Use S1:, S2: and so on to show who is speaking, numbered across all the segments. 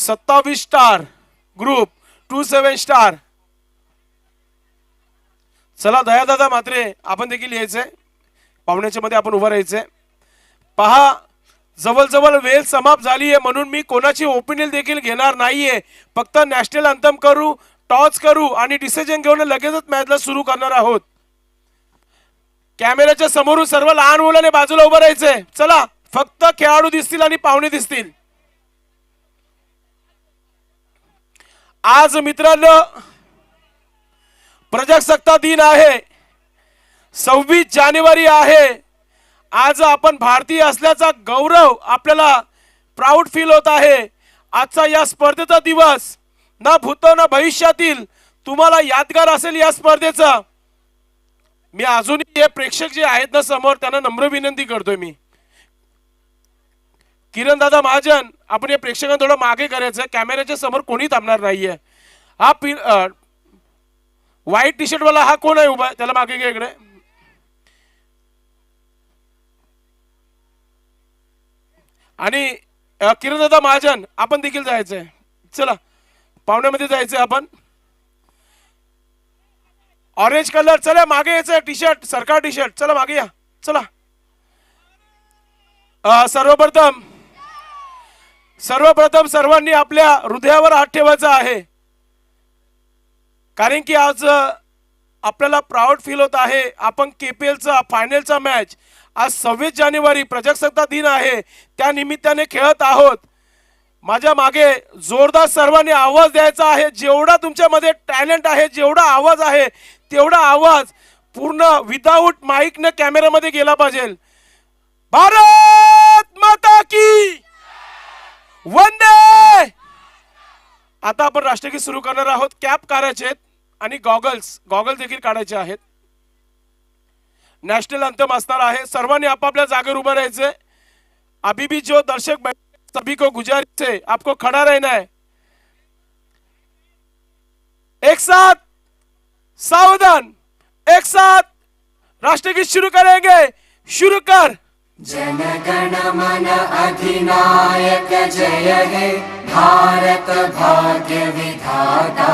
S1: 27 star group 27 star. चला दयादादा मात्रे आपण देखील यायचंय, पाहुण्याच्या मध्ये आपण उभं राहायचंय. पहा जवळ वेळ समाप्त झाली आहे, म्हणून मी कोणाची ओपिनियन देखील घेणार नाहीये. फक्त नॅशनल अंथम करू, टॉस करू आणि डिसिजन घेऊन लगेचच मॅचला सुरू करणार आहोत. कॅमेऱ्याच्या समोरून सर्व लहान मुलाने बाजूला उभं राहायचंय. चला फक्त खेळाडू दिसतील आणि पाहुणे दिसतील. आज मित्रांनो प्रजासत्ताक दिन आहे, 26 जानेवारी आहे. आज आपण भारतीय असल्याचा गौरव आपल्याला प्राऊड फील होत आहे. आजचा या स्पर्धेचा दिवस ना भूतो ना भविष्यातील तुम्हाला यादगार असेल या स्पर्धेचा. मी अजूनही हे प्रेक्षक जे आहेत ना समोर त्यांना नम्र विनंती करतोय मी. किरण दादा महाजन आपण या प्रेक्षकांना थोडं मागे करायचं, कॅमेऱ्याच्या समोर कोणी थांबणार नाहीये. हा व्हाईट टी शर्ट वाला हा कोण आहे उभा, त्याला मागे घ्या इकडे. आणि किरण दादा महाजन आपण देखील जायचंय. चला पाहुण्यामध्ये जायचंय आपण. ऑरेंज कलर, चला मागे यायचं टी शर्ट, सरकार टी शर्ट, चला मागे या. चला सर्वप्रथम सर्वांनी आपल्या हृदयावर हात ठेवायचा आहे, कारण की आज आपल्याला प्राऊड फील होत आहे. आपण केपीएलचा फायनलचा मॅच आज 26 जानेवारी प्रजासत्ताक दिन आहे, त्या निमित्ताने खेळत आहोत. माझ्या मागे जोरदार सर्वांनी आवाज द्यायचा आहे. जेवढा तुमच्यामध्ये टॅलेंट आहे, जेवढा आवाज आहे तेवढा आवाज पूर्ण विदाऊट माईक न कॅमेरामध्ये गेला पाहिजे. भारत माता की वंदे. आता आपण राष्ट्रगीत सुरू करणार आहोत. कॅप काढायचे आहेत आणि गॉगल्स देखील काढायचे आहेत. नॅशनल अंथम असणार आहे. सर्वांनी आपापल्या जागेवर उभं राहायचे. अभी भी जो दर्शक सभी को गुजारिश है आपको खड़ा रहना है. एक साथ सावधान, एक साथ राष्ट्रगीत शुरू करेंगे. शुरू कर.
S2: जन गण मन अधिनायक जय हे भारत भाग्य विधाता.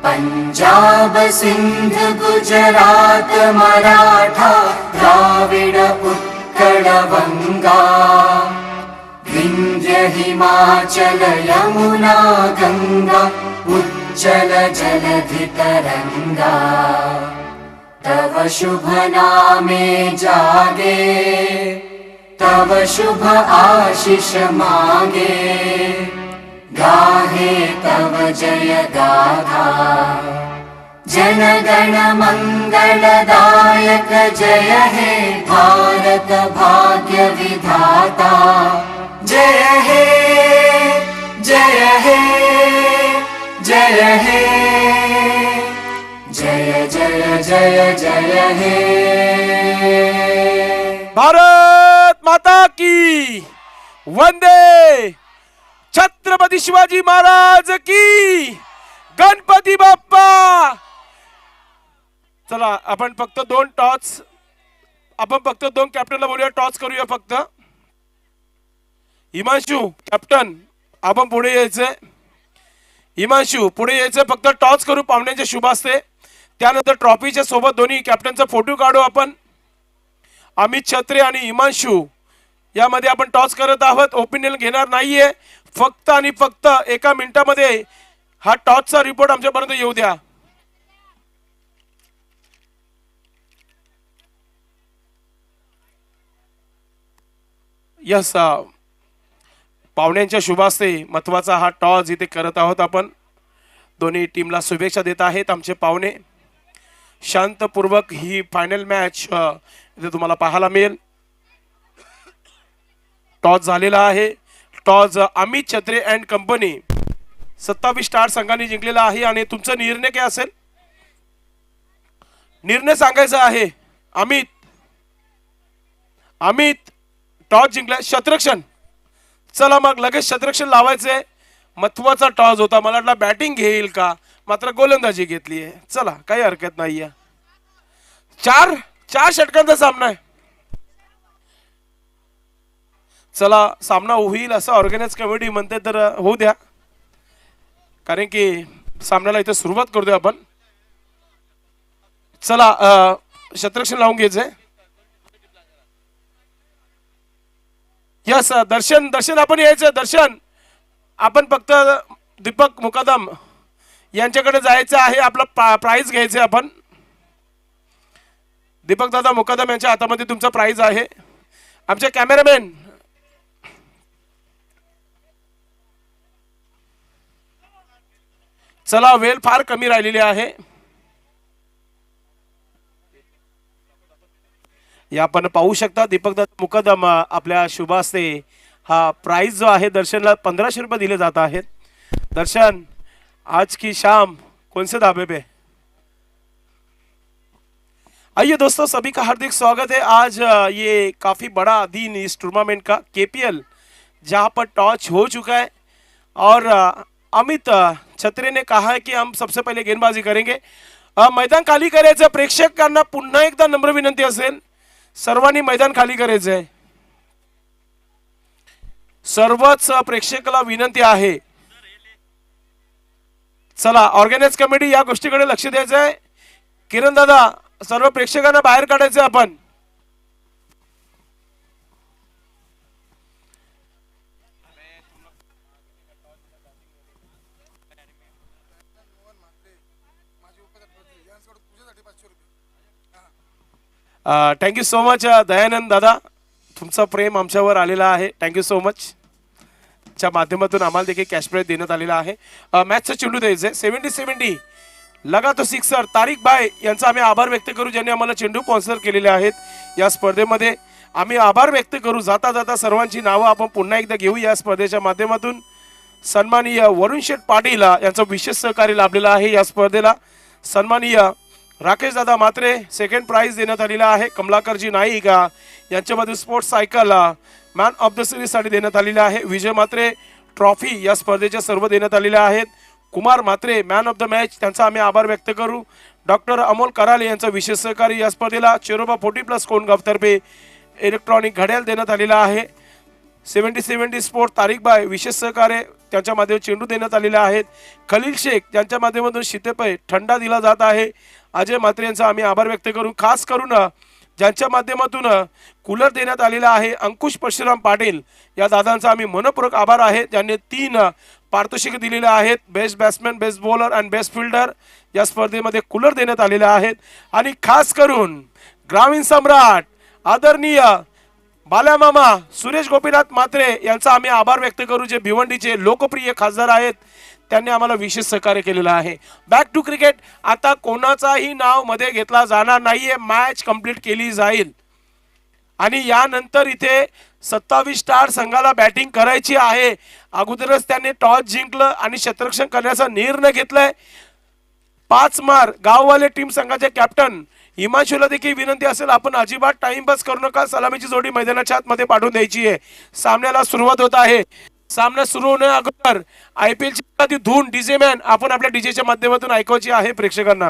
S2: पंजाब सिंध गुजरात मराठा द्राविड उत्कल गंगा. विंध्य हिमाचल यमुना गंगा उच्चल जलधि तरंगा. तव शुभ नामे जागे, तव शुभ आशीष मांगे. गाहे तव जय गाथा. जन गण मंगलदायक जय हे भारत भाग्य विधाता. जय हे जय हे जय हे जय जय जय जय हे.
S1: भारत माता की वंदे. छत्रपती शिवाजी महाराज की. गणपती बाप्पा. चला आपण फक्त दोन कॅप्टनला बोलूया, टॉस करूया फक्त. हिमांशु कॅप्टन आपण पुढे यायचंय. हिमांशु पुढे यायचंय, फक्त टॉस करू पाहुण्यांच्या शुभ हस्ते. त्यानंतर ट्रॉफीच्या सोबत दोन्ही कॅप्टनचा फोटो काढू आपण. अमित छत्रे आणि हिमांशु यामध्ये आपण टॉस करत आहोत. ओपिनियन घेणार नाहीये. फक्त आणि फक्त एका मिनिटामध्ये हा टॉसचा रिपोर्ट आमच्यापर्यंत येऊ द्या. यस पाहुण्यांच्या शुभास्ते महत्वाचा हा टॉस इथे करत आहोत आपण. दोन्ही टीमला शुभेच्छा देत आहेत आमचे पाहुणे. शांतपूर्वक ही फायनल मॅच इथे तुम्हाला पाहायला मिळेल. टॉस झालेला आहे. Toss Amit Chhatre and company 27 star संघाने जिंकलेला आहे. आणि तुमचा निर्णय काय असेल? निर्णय सांगायचा आहे. अमित टॉस जिंकला. शतरक्षण, चला मग लगेच शतरक्षण लावायचंय. महत्वाचा टॉस होता. मला वाटलं बॅटिंग घेईल का, मात्र गोलंदाजी घेतली आहे. चला काही हरकत नाहीये. चार षटकांचा सामना आहे. चला सामना होईल असं ऑर्गनाइज कमिटी म्हणते, तर होऊ द्या. कारण की सामन्याला इथे सुरुवात करतोय आपण. चला शतरक्षण लावून घ्यायचंय. यस दर्शन दर्शन आपण यायचं. दर्शन आपण फक्त दीपक मुकादम यांच्याकडे जायचं आहे. आपला प्राइज घ्यायचं आपण. दीपक दादा मुकादम यांच्या हातामध्ये तुमचा प्राइज आहे. आमचे कॅमेरामॅन चला वेळ फार कमी राहिलेली आहे. या आपण पाहू शकता दीपक दादा मुकदम आपल्या शुभास्ते हा प्राइज जो आहे दर्शनला 1500 रुपये दिले जात आहेत. दर्शन आज की शाम कौन से धाबे पे? आइए दोस्तों, सभी का हार्दिक स्वागत है. आज ये काफी बड़ा दिन इस टूर्नामेंट का केपीएल जहां पर टॉस हो चुका है और अमित छत्रे ने कहा है कि हम सबसे पहले गेंदबाजी करेंगे. मैदान खाली करायचं. प्रेक्षकांना पुन्हा एकदा नम्र विनंती असेल, सर्वांनी मैदान खाली करायचं आहे. सर्वच प्रेक्षकाला विनंती आहे. चला ऑर्गनाइज कमिटी या गोष्टीकडे लक्ष द्यायचं आहे. किरण दादा सर्व प्रेक्षकांना बाहेर काढायचं आपण. थँक्यू सो मच दयानंद दादा, तुमचं प्रेम आमच्यावर आलेलं आहे. Thank you so much. च्या माध्यमातून आम्हाला देखील कॅश प्राइज देण्यात आलेला आहे. मॅचचा चेंडू द्यायचे. 70-70 लगा तो सिक्सर. तारिक बाय यांचा आम्ही आभार व्यक्त करू ज्यांनी आम्हाला चेंडू स्पॉन्सर केलेले आहेत या स्पर्धेमध्ये. आम्ही आभार व्यक्त करू. जाता जाता सर्वांची नावं आपण पुन्हा एकदा घेऊ या स्पर्धेच्या माध्यमातून. सन्माननीय वरुण शेठ पाटील यांचं विशेष सहकार्य लाभलेलं आहे या स्पर्धेला. सन्माननीय राकेश दादा मात्रे सेकंड प्राइज देण्यात आलेला आहे. कमलाकरजी नाईक यांच्यामध्ये sports cycle man of the series साठी देण्यात आलेला आहे. विजय मात्रे ट्रॉफी या स्पर्धेच्या सर्व देण्यात आलेल्या आहेत. कुमार मात्रे मॅन ऑफ द मॅच त्यांचा आम्ही आभार व्यक्त करू. डॉक्टर अमोल कराले यांचा विशेष सहकारी या स्पर्धेला. चेरोबा 40+ कोण गावतर्फे इलेक्ट्रॉनिक घड्याळ देण्यात आलेला आहे. 70-70 स्पोर्ट तारिक बाय विशेष सहकार्य त्यांच्या माध्यमातून चेंडू देण्यात आलेले आहेत. खलील शेख त्यांच्या माध्यमातून शीतपेय थंडा दिला जात आहे. अजय मात्रे यांचा आम्ही आभार व्यक्त करू. खास करून ज्यांच्या माध्यमातून कूलर देण्यात आलेला आहे अंकुश परशुराम पाटील या दादांचा आम्ही मनपूर्वक आभार आहे. ज्यांनी 3 पारितोषिक दिलेले आहेत. बेस्ट बॅट्समॅन, बेस्ट बॉलर आणि बेस्ट फिल्डर या स्पर्धेमध्ये कूलर देण्यात आलेले आहेत. आणि खास करून ग्रामीण सम्राट आदरणीय बाल्यामामा सुरेश गोपीनाथ मात्रे यांचा आम्ही आभार व्यक्त करू जे भिवंडीचे लोकप्रिय खासदार आहेत. त्यांनी आम्हाला विशेष सहकार्य केलेलं आहे. Back to cricket. आता कोणाचाही नाव मध्ये घेतला जाणार नाहीये. मॅच कंप्लीट केली जाईल आणि यानंतर इथे 27 स्टार संघाला बॅटिंग करायची आहे. अगोदरच त्यांनी टॉस जिंकलं आणि क्षेत्ररक्षण करण्याचा निर्णय घेतलाय. 5 मार गाववाले टीम संघाचे कॅप्टन हिमांशूला देखील विनंती असेल आपण अजिबात टाइमपास करू नका. सलामीची जोडी मैदानाच्या आतमध्ये पाठवून द्यायची आहे. सामन्याला सुरुवात होत आहे. सामना सुरू होण्या अगोदर IPL ची धून डीजे मॅन आपण आपल्या डीजेच्या माध्यमातून ऐकवायची आहे प्रेक्षकांना.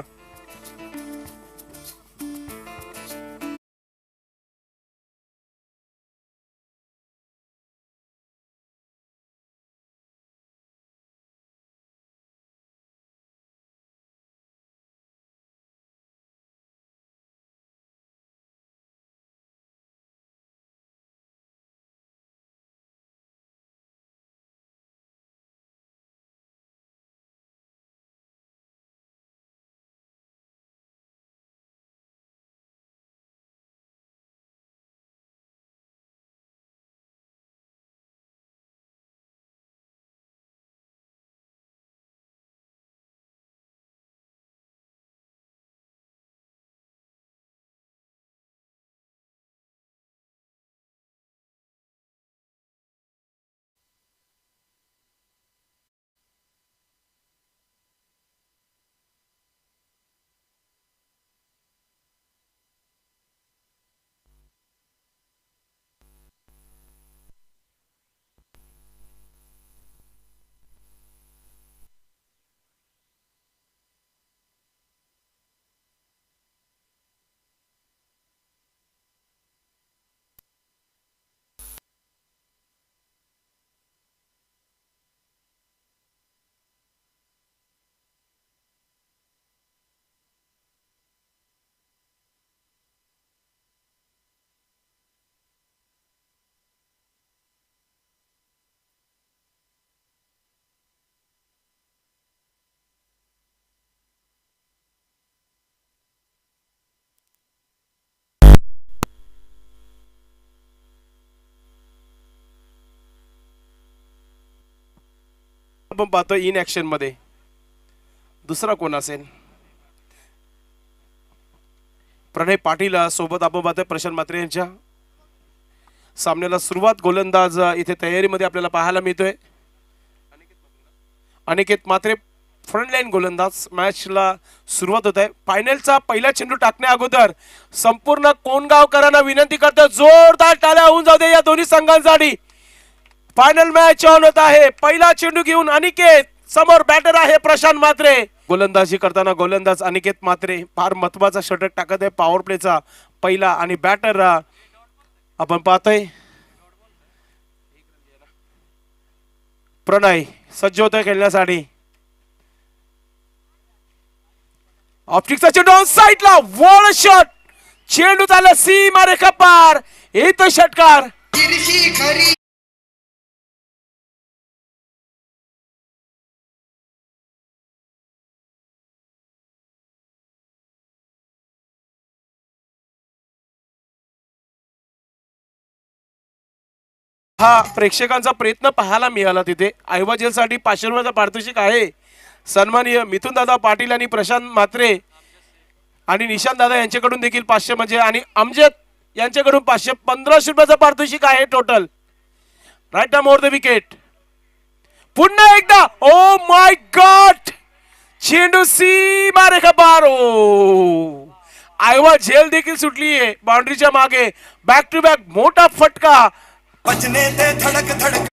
S1: आपण पाहतो इन ऍक्शन मध्ये दुसरा कोण असेल? प्रणय पाटील सोबत आपण पाहतोय प्रशांत म्हात्रे यांच्या. सामन्याला सुरुवात गोलंदाज इथे तयारीमध्ये आपल्याला पाहायला मिळतोय. अनिकेत म्हात्रे फ्रंट लाईन गोलंदाज. मॅचला सुरुवात होत आहे. फायनलचा पहिला चेंडू टाकण्या अगोदर संपूर्ण कोणगावकरांना विनंती करतो, जोरदार टाळ्या होऊन जाऊ दे या दोन्ही संघांसाठी. फायनल मॅच ऑन होत आहे. पहिला चेंडू घेऊन अनिकेत, समोर बॅटर आहे प्रशांत म्हात्रे. गोलंदाजी करताना गोलंदाज अनिकेत म्हात्रे फार महत्वाचा षटक टाकत आहे पॉवर प्लेचा पहिला. आणि बॅटर आपण पाहतोय प्रणय सज्ज होतोय खेळण्यासाठी. ऑप्टिकचा चेंडू ऑन साइडला, वॉल शॉट. चेंडू झाला सीमा रेखा पार. येतो षटकार. हा प्रेक्षकांचा प्रयत्न पाहायला मिळाला. तिथे ऐवजेसाठी 500 रुपयाचा पारितोषिक आहे. सन्माननीय मिथुन दादा पाटील आणि प्रशांत म्हात्रे आणि निशांत दादा यांच्याकडून देखील 500 म्हणजे आणि अमजद यांच्याकडून 500, 1500 रुपयाचा पारितोषिक आहे total. Right more the wicket. पुन्हा एकदा ओ माय गॉड, चेंडू सीमा रेखा पार. ओ आयवा झेल देखील सुटली आहे बाउंड्रीच्या मागे. बॅक टू बॅक मोठा फटका.
S3: बचने दे धड़क धड़क.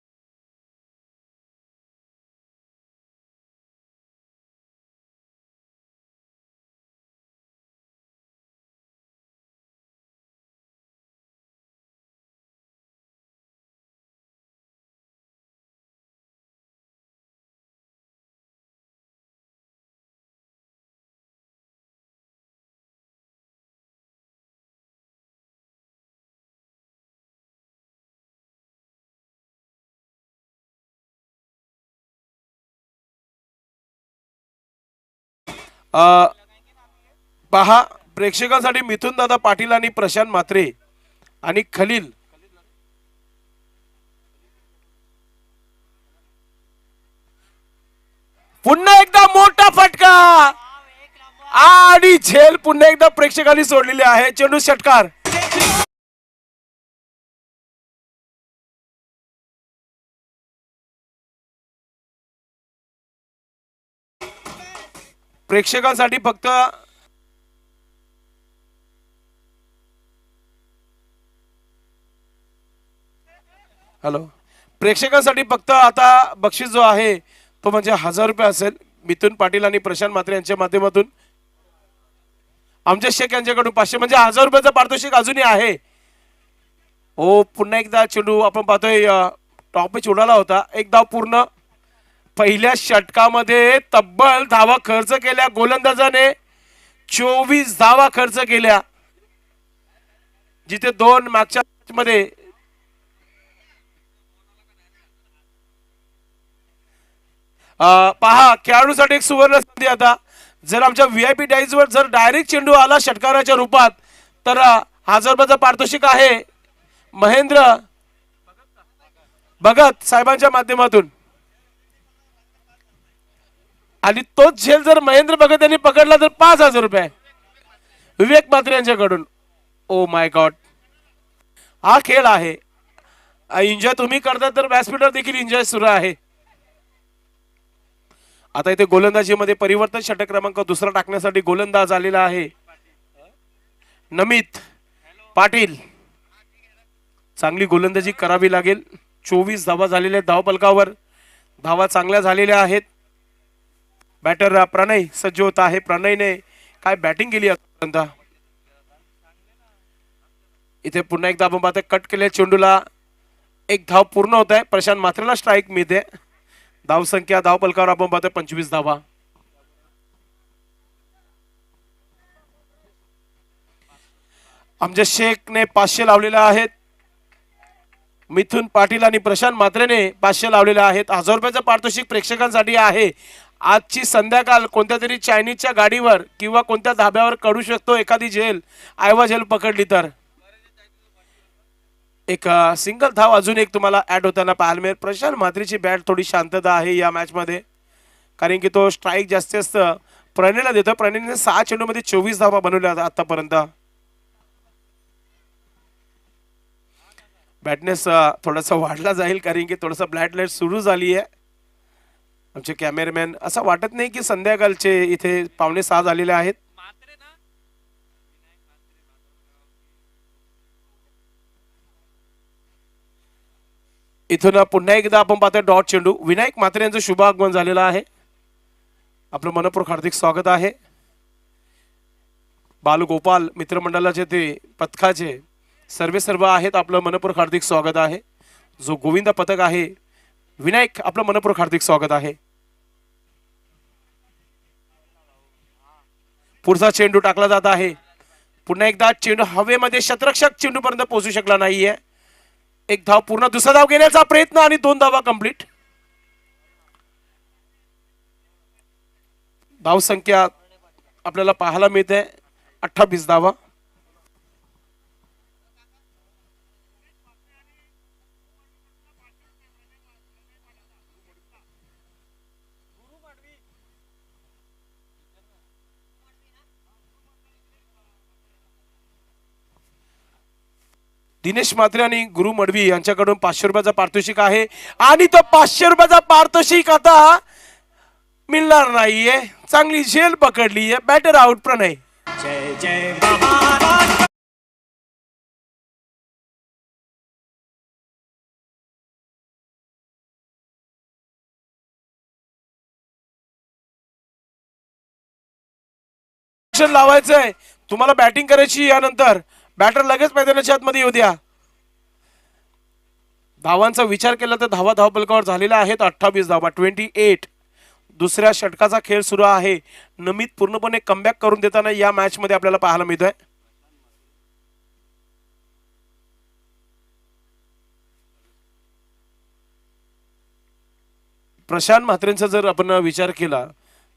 S1: पहा प्रेक्षकांसाठी मिथुन दादा पाटील आणि प्रशांत म्हात्रे आणि खलील. पुन्हा एकदा मोठा फटका आणि झेल पुन्हा एकदा प्रेक्षकांनी सोडलेली आहे. चेंडू षटकार. प्रेक्षकांसाठी फक्त हॅलो प्रेक्षकांसाठी फक्त आता बक्षीस जो आहे तो म्हणजे 1000 रुपये असेल. मिथुन पाटील आणि प्रशांत म्हात्रे यांच्या माध्यमातून अमजद शेख यांच्याकडून 500 म्हणजे 1000 रुपयाचा पारितोषिक अजूनही आहे. ओ पुन्हा एकदा चेंडू आपण पाहतोय टॉप पिच उडाला होता. एक धाव पूर्ण. पहिल्या षटकामध्ये तब्बल धावा खर्च केल्या गोलंदाजाने. 24 धावा खर्च केल्या, जिथे 2 मागच्या मध्ये पहा खेळाडूसाठी एक सुवर्ण संधी. आता जर आमच्या VIP डाईज वर जर डायरेक्ट चेंडू आला षटकाराच्या रूपात तर 1000 रुपयाचा पारितोषिक आहे महेंद्र भगत साहेबांच्या माध्यमातून. आणि तोच झेल जर महेंद्र भगत यांनी पकडला तर 5000 रुपये विवेक म्हात्रे यांच्याकडून. ओ माय गॉड, हा खेळ आहे. एन्जॉय तुम्ही करता तर व्यासपीठावर देखील एन्जॉय सुरू आहे. आता इथे गोलंदाजीमध्ये परिवर्तन. षटक क्रमांक दुसरा टाकण्यासाठी गोलंदाज आलेला आहे नमित पाटील. चांगली गोलंदाजी करावी लागेल. 24 धावा झालेल्या धाव फलकावर. धावा चांगल्या झालेल्या आहेत. बॅटर प्रणय सज्ज होत आहे. प्रणयने काय बॅटिंग केली आतापर्यंत. इथे पुन्हा एकदा आपण पाहतोय कट केलेल्या चेंडूला एक धाव पूर्ण होत आहे. प्रशांत म्हात्रेला स्ट्राईक मिळते. धाव संख्या धाव फलकावर आपण पाहतोय 25 धावा. अमजद शेखने 500 लावलेले आहेत. मिथुन पाटील आणि प्रशांत म्हात्रेने 500 लावलेले आहेत. 1000 रुपयाचं पारितोषिक प्रेक्षकांसाठी आहे. आजची संध्याकाळ कोणत्या तरी चायनीजच्या गाडीवर किंवा कोणत्या धाब्यावर करू शकतो एखादी झेल, आयवा झेल पकडली तर. एक सिंगल धाव अजून एक तुम्हाला ऍड होताना पाहायला मिळेल. प्रशांत म्हात्रेची बॅट थोडी शांतता आहे या मॅच मध्ये, कारण की तो स्ट्राईक जास्तीत जास्त प्रणयला देतो. प्रणयने 6 चेंडूमध्ये 24 धावा बनवल्या आतापर्यंत. बॅटनेस थोडासा वाढला जाईल, कारण की थोडासा ब्लॅक लाईट सुरू झाली आहे. आमचे कॅमेरामॅन, असं वाटत नाही की संध्याकाळचे इथे 5:45 झालेले आहेत. इथून पुन्हा एकदा आपण पाहतोय डॉट चेंडू. विनायक म्हात्रे यांचं शुभ आगमन झालेलं आहे. आपलं मनपूर्वक हार्दिक स्वागत आहे. बालगोपाल मित्रमंडळाचे ते पथकाचे सर्व आहेत, आपलं मनपूर्वक हार्दिक स्वागत आहे. जो गोविंद पथक आहे, विनायक, आपलं मनपूर्वक हार्दिक स्वागत आहे. पुढचा चेंडू टाकला जात आहे. पुन्हा एकदा चेंडू हवेमध्ये शतरक्षक चेंडू पर्यंत पोहोचू शकला नाहीये. एक धाव पूर्ण, दुसरा धाव घेण्याचा प्रयत्न आणि 2 धावा कंप्लीट. धाव संख्या आपल्याला पाहायला मिळते 28 धावा. दिनेश म्हात्रे आणि गुरु मडवी यांच्याकडून 500 रुपयाचा पारितोषिक आहे, आणि तो 500 रुपयाचा पारितोषिक आता मिळणार नाहीये. चांगली झेल पकडली आहे. बॅटर आउट प्रणय.
S3: जय जय बाबा.
S1: लावायचंय तुम्हाला, बॅटिंग करायची. यानंतर बॅटर लगेच मैदानाच्या आतमध्ये येऊ द्या. धावांचा विचार केला तर धावा धावफलकावर झालेल्या आहेत 28 धावा, 28. दुसऱ्या षटकाचा खेळ सुरू आहे. नमित पूर्णपणे कमबॅक करून देताना या मॅच मध्ये आपल्याला पाहायला मिळतोय. प्रशांत म्हात्रेंचा जर आपण विचार केला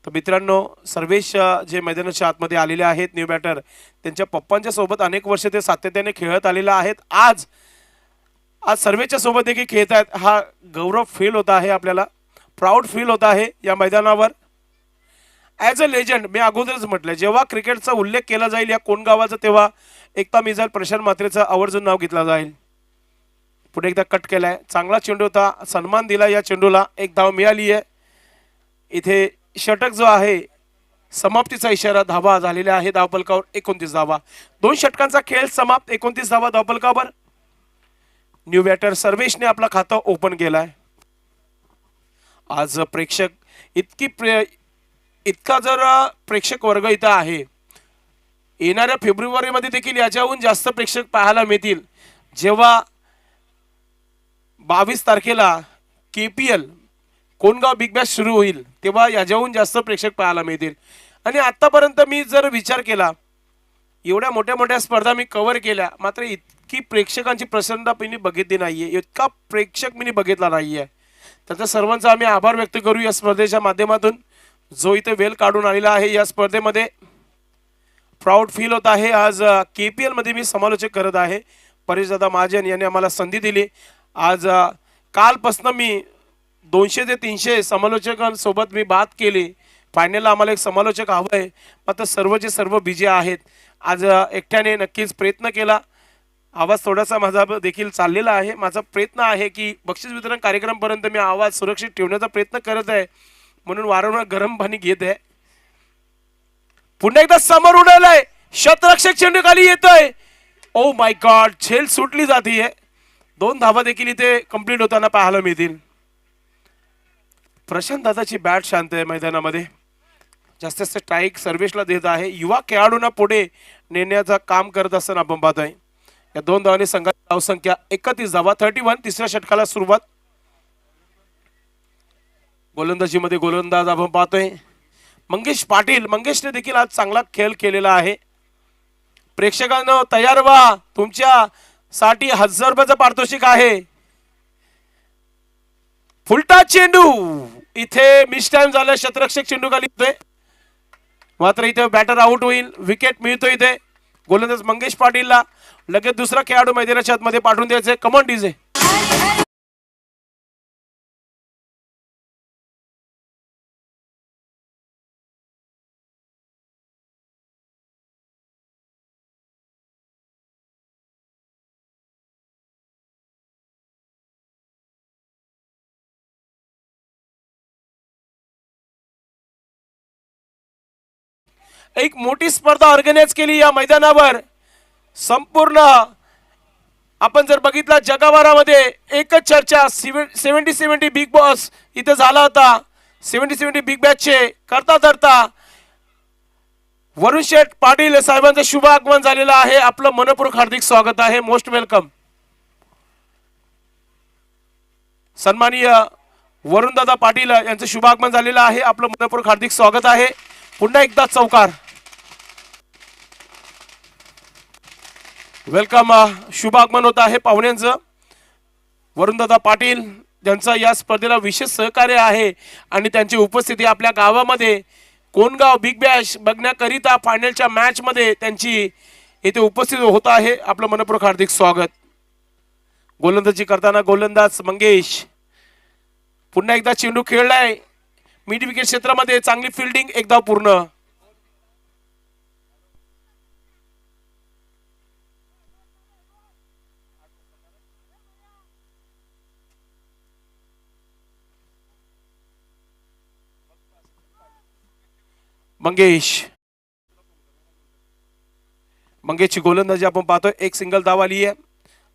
S1: तर मित्रांनो, सर्वेश जे मैदानाच्या आतमध्ये आलेले आहेत न्यू बॅटर, त्यांच्या पप्पांच्या सोबत अनेक वर्ष ते सातत्याने खेळत आलेले आहेत. आज सर्वेच्या सोबत देखील खेळत आहेत. हा गौरव फील होत आहे, आपल्याला प्राऊड फील होत आहे या मैदानावर. ॲज अ लेजंड, मी अगोदरच म्हटलं, जेव्हा क्रिकेटचा उल्लेख केला जाईल या कोण गावाचा, तेव्हा एकता मिसाईल प्रशांत म्हात्रेचं आवर्जून नाव घेतलं जाईल. पुढे एकदा कट केलाय. चांगला चेंडू होता, सन्मान दिला या चेंडूला. एक धाव मिळाली आहे. इथे षटक जो आहे, समाप्तीचा इशारा. धावा झालेल्या आहे धावफलकावर 29 धावा. 2 षटकांचा खेळ समाप्त, 29 धावा धावफलकावर. न्यू बॅटर सर्वेशने आपला खातं ओपन केलाय. आज प्रेक्षक इतका जर प्रेक्षक वर्ग इथं आहे, येणाऱ्या फेब्रुवारीमध्ये देखील याच्याहून जास्त प्रेक्षक पाहायला मिळतील. जेव्हा 22 तारखेला KPL कोणगाव बिग बॅश सुरू होईल, तेव्हा याच्याहून जास्त प्रेक्षक पाहायला मिळतील. आणि आतापर्यंत मी जर विचार केला, एवढ्या मोठ्या मोठ्या स्पर्धा मी कव्हर केल्या, मात्र इतकी प्रेक्षकांची प्रसन्नता मी बघितली नाहीये, इतका प्रेक्षक मी बघितला नाहीये. त्याचा सर्वांचा आम्ही आभार व्यक्त करू या स्पर्धेच्या माध्यमातून. जो इथे वेळ काढून आलेला आहे या स्पर्धेमध्ये, प्राऊड फील होत आहे. आज KPL मध्ये मी समालोचक करत आहे. परेशदादा महाजन यांनी आम्हाला संधी दिली. आज कालपासून मी 200 ते 300 समालोचकांसोबत मी बात केली. फायनलला आम्हाला एक समालोचक हवं आहे, मात्र सर्वचे सर्व बिजी आहेत. आज एकट्याने नक्कीच प्रयत्न केला. आवाज थोडासा माझा देखील चाललेला आहे. माझा प्रयत्न आहे की बक्षीस वितरण कार्यक्रमपर्यंत मी आवाज सुरक्षित ठेवण्याचा प्रयत्न करत आहे, म्हणून वारंवार गरम पाणी घेत आहे. पुन्हा एकदा समोर उडालाय, शतरक्षक चेंडू खाली येतोय. ओ माय गॉड, झेल सुटली जातीये. 2 धावा देखील इथे कंप्लीट होताना पाहायला मिळतील. प्रशांत दादाची बॅट शांत आहे मैदानामध्ये. जास्तीत जास्त स्ट्राईक सर्वेशला देत आहे. युवा खेळाडूंना पुढे नेण्याचं काम करत असताना आपण पाहतोय. या 2 धावांनी संघाची धावसंख्या 31 धावा, 31. तिसऱ्या षटकाला सुरुवात. गोलंदाजीमध्ये गोलंदाज आपण पाहतोय मंगेश पाटील. मंगेशने देखील आज चांगला खेळ केलेला आहे. प्रेक्षकांनो तयार व्हा, तुमच्यासाठी 1000 रुपयाचं पारितोषिक आहे. फुलटा चेंडू इथे मिस टाइम झाला. शतरक्षक चेंडू खाली येतोय, मात्र इथे बॅटर आउट होईल. विकेट मिळतो इथे. गोलंदाज मंगेश पाटीलला. लगेच दुसरा खेळाडू मैदानाच्या आतमध्ये पाठवून द्यायचे. Come on DJ. एक मोठी स्पर्धा ऑर्गनाइज केली या मैदानावर. संपूर्ण आपण जर बघितलं जगभरामध्ये एकच चर्चा 70 बिग बॉस इथे झाला होता. 70 बिग बॅचचे करता धरता वरुण शेठ पाटील साहेबांचं शुभ आगमन झालेलं आहे. आपलं मनपूर्वक हार्दिक स्वागत आहे. Most welcome. सन्माननीय वरुणदादा पाटील यांचं शुभ आगमन झालेलं आहे. आपलं मनपूर्वक हार्दिक स्वागत आहे. पुन्हा एकदा चौकार वेलकम. शुभ आगमन होत आहे पाहुण्यांचं. वरुणदादा पाटील ज्यांचं या स्पर्धेला विशेष सहकार्य आहे आणि त्यांची उपस्थिती आपल्या गावामध्ये कोणगाव बिग बॅश बघण्याकरिता फायनलच्या मॅच मध्ये त्यांची इथे उपस्थित होत आहे. आपलं मनपूर्वक हार्दिक स्वागत. गोलंदाजी करताना गोलंदाज मंगेश पुन्हा एकदा चेंडू खेळलाय मिड विकेट क्षेत्रामध्ये. चांगली फिल्डिंग एकदा पूर्ण. मंगेशची गोलंदाजी आपण पाहतोय. एक सिंगल धाव आली आहे.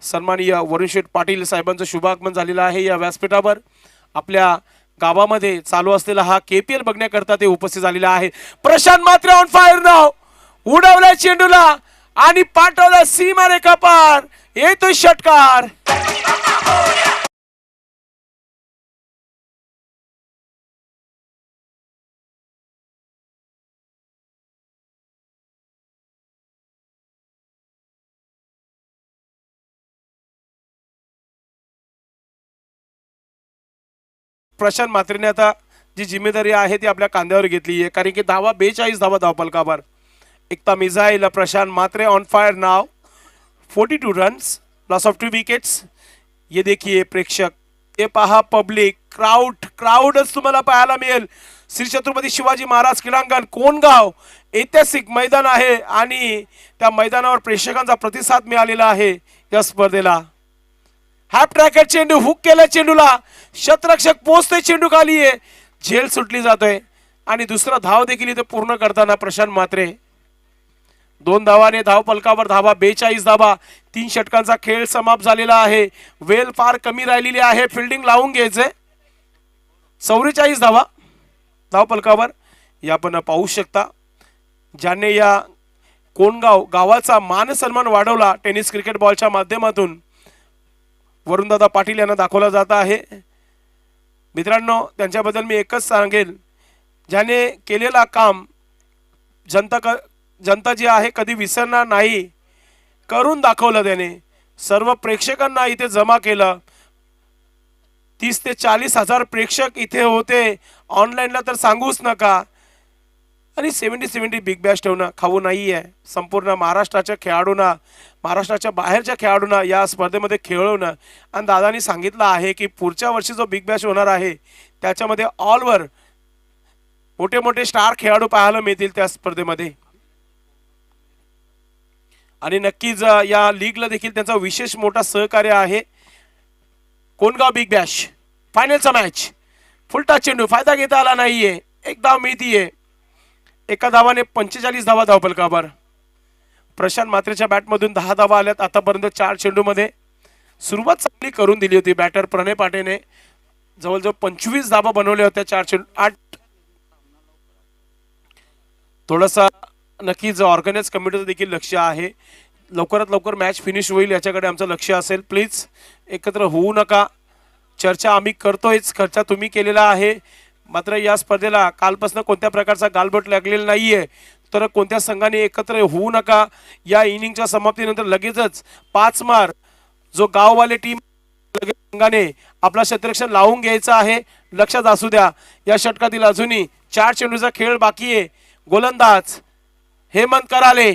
S1: सन्माननीय वरुण शेठ पाटील साहेबांचं शुभागमन झालेलं आहे या व्यासपीठावर. आपल्या गावामध्ये चालू असलेला हा KPL बघण्याकरता ते उपस्थित झालेला आहे. प्रशांत मात्रे ऑन फायर नाव. उडवला चेंडूला आणि पाठवला सीमा रेखा पार. येतोय षटकार. प्रशांत मात्रेने आता जी जिम्मेदारी आहे ती आपल्या कांद्यावर घेतली आहे. कारण की 42 धावा धावपलकावर. Ekta missile Prashant Mhatre on fire नाव. 42 रन्स, लॉस ऑफ 2 विकेट्स. ये देखिए प्रेक्षक, ये पहा पब्लिक, क्राऊडच तुम्हाला पाहायला मिळेल. श्री छत्रपती शिवाजी महाराज क्रीडांगण कोणगाव ऐतिहासिक मैदान आहे आणि त्या मैदानावर प्रेक्षकांचा प्रतिसाद मिळालेला आहे या स्पर्धेला. हॅप ट्रॅकर चेंडू हुक केला चेंडूला. शतरक्षक पोहोचतोय चेंडू खाली आहे. झेल सुटली जातोय आणि दुसरा धाव देखील इथे पूर्ण करताना प्रशांत मात्रे. 2 धावाने धाव पलकावर धावा 42 धावा. 3 षटकांचा खेळ समाप्त झालेला आहे. वेल फार कमी राहिलेली आहे. फिल्डिंग लावून घ्यायचंय. 44 धावा धाव पलकावर या आपण पाहू शकता. ज्याने या कोणगाव गावाचा मान सन्मान वाढवला टेनिस क्रिकेट बॉलच्या माध्यमातून वरुणदादा पाटील यांना दाखवला जात आहे. मित्रांनो, त्यांच्याबद्दल मी एकच सांगेल, ज्याने केलेला काम जनता जी आहे कधी विसरणार नाही. करून दाखवलं त्याने. सर्व प्रेक्षकांना इथे जमा केलं. 30 ते 40 हजार प्रेक्षक इथे होते. ऑनलाईनला तर सांगूच नका. आणि 70 बिग बॅश ठेवणं खाऊ नाही आहे. संपूर्ण महाराष्ट्राच्या खेळाडूंना, महाराष्ट्राच्या बाहेरच्या खेळाडूंना या स्पर्धेमध्ये खेळवणं. आणि दादानी सांगितलं आहे की पुढच्या वर्षी जो बिग बॅश होणार आहे त्याच्यामध्ये ऑलवर मोठे मोठे स्टार खेळाडू पाहायला मिळतील त्या स्पर्धेमध्ये. आणि नक्कीच या लीगला देखील त्यांचा विशेष मोठा सहकार्य आहे. कोणगाव बिग बॅश फायनलचा मॅच. फुलटा चेंडू, फायदा घेता आला नाहीये. एक धाव मिळतीये. एका धावाने 45 धावा धावपलकावर. प्रशांत मात्रेच्या बॅटमधून 10 धावा आल्यात आतापर्यंत 4 चेंडूमध्ये. सुरुवात चांगली करून दिली होती बॅटर प्रणय पाटेने. जवळजवळ 25 धावा बनवल्या होत्या 4 चेंडू 8. थोडासा नक्कीच ऑर्गनाइज कमिटीचं देखील लक्ष आहे. लवकरात लवकर मॅच फिनिश होईल याच्याकडे आमचं लक्ष असेल. प्लीज एकत्र होऊ नका. चर्चा आम्ही करतोयच, चर्चा तुम्ही केलेला आहे. मात्र या स्पर्धेला कालपासून कोणत्या प्रकारचा गालबोट लागलेला नाहीये. तर कोणत्या संघाने एकत्र होऊ नका. या इनिंगच्या समाप्तीनंतर लगेचच 5 मार जो गाववाले टीम संघाने आपला क्षेत्ररक्षण लावून घ्यायचा आहे. लक्षात असू द्या, या षटकातील अजूनही 4 चेंडूचा खेळ बाकी आहे. गोलंदाज हेमंत कराले.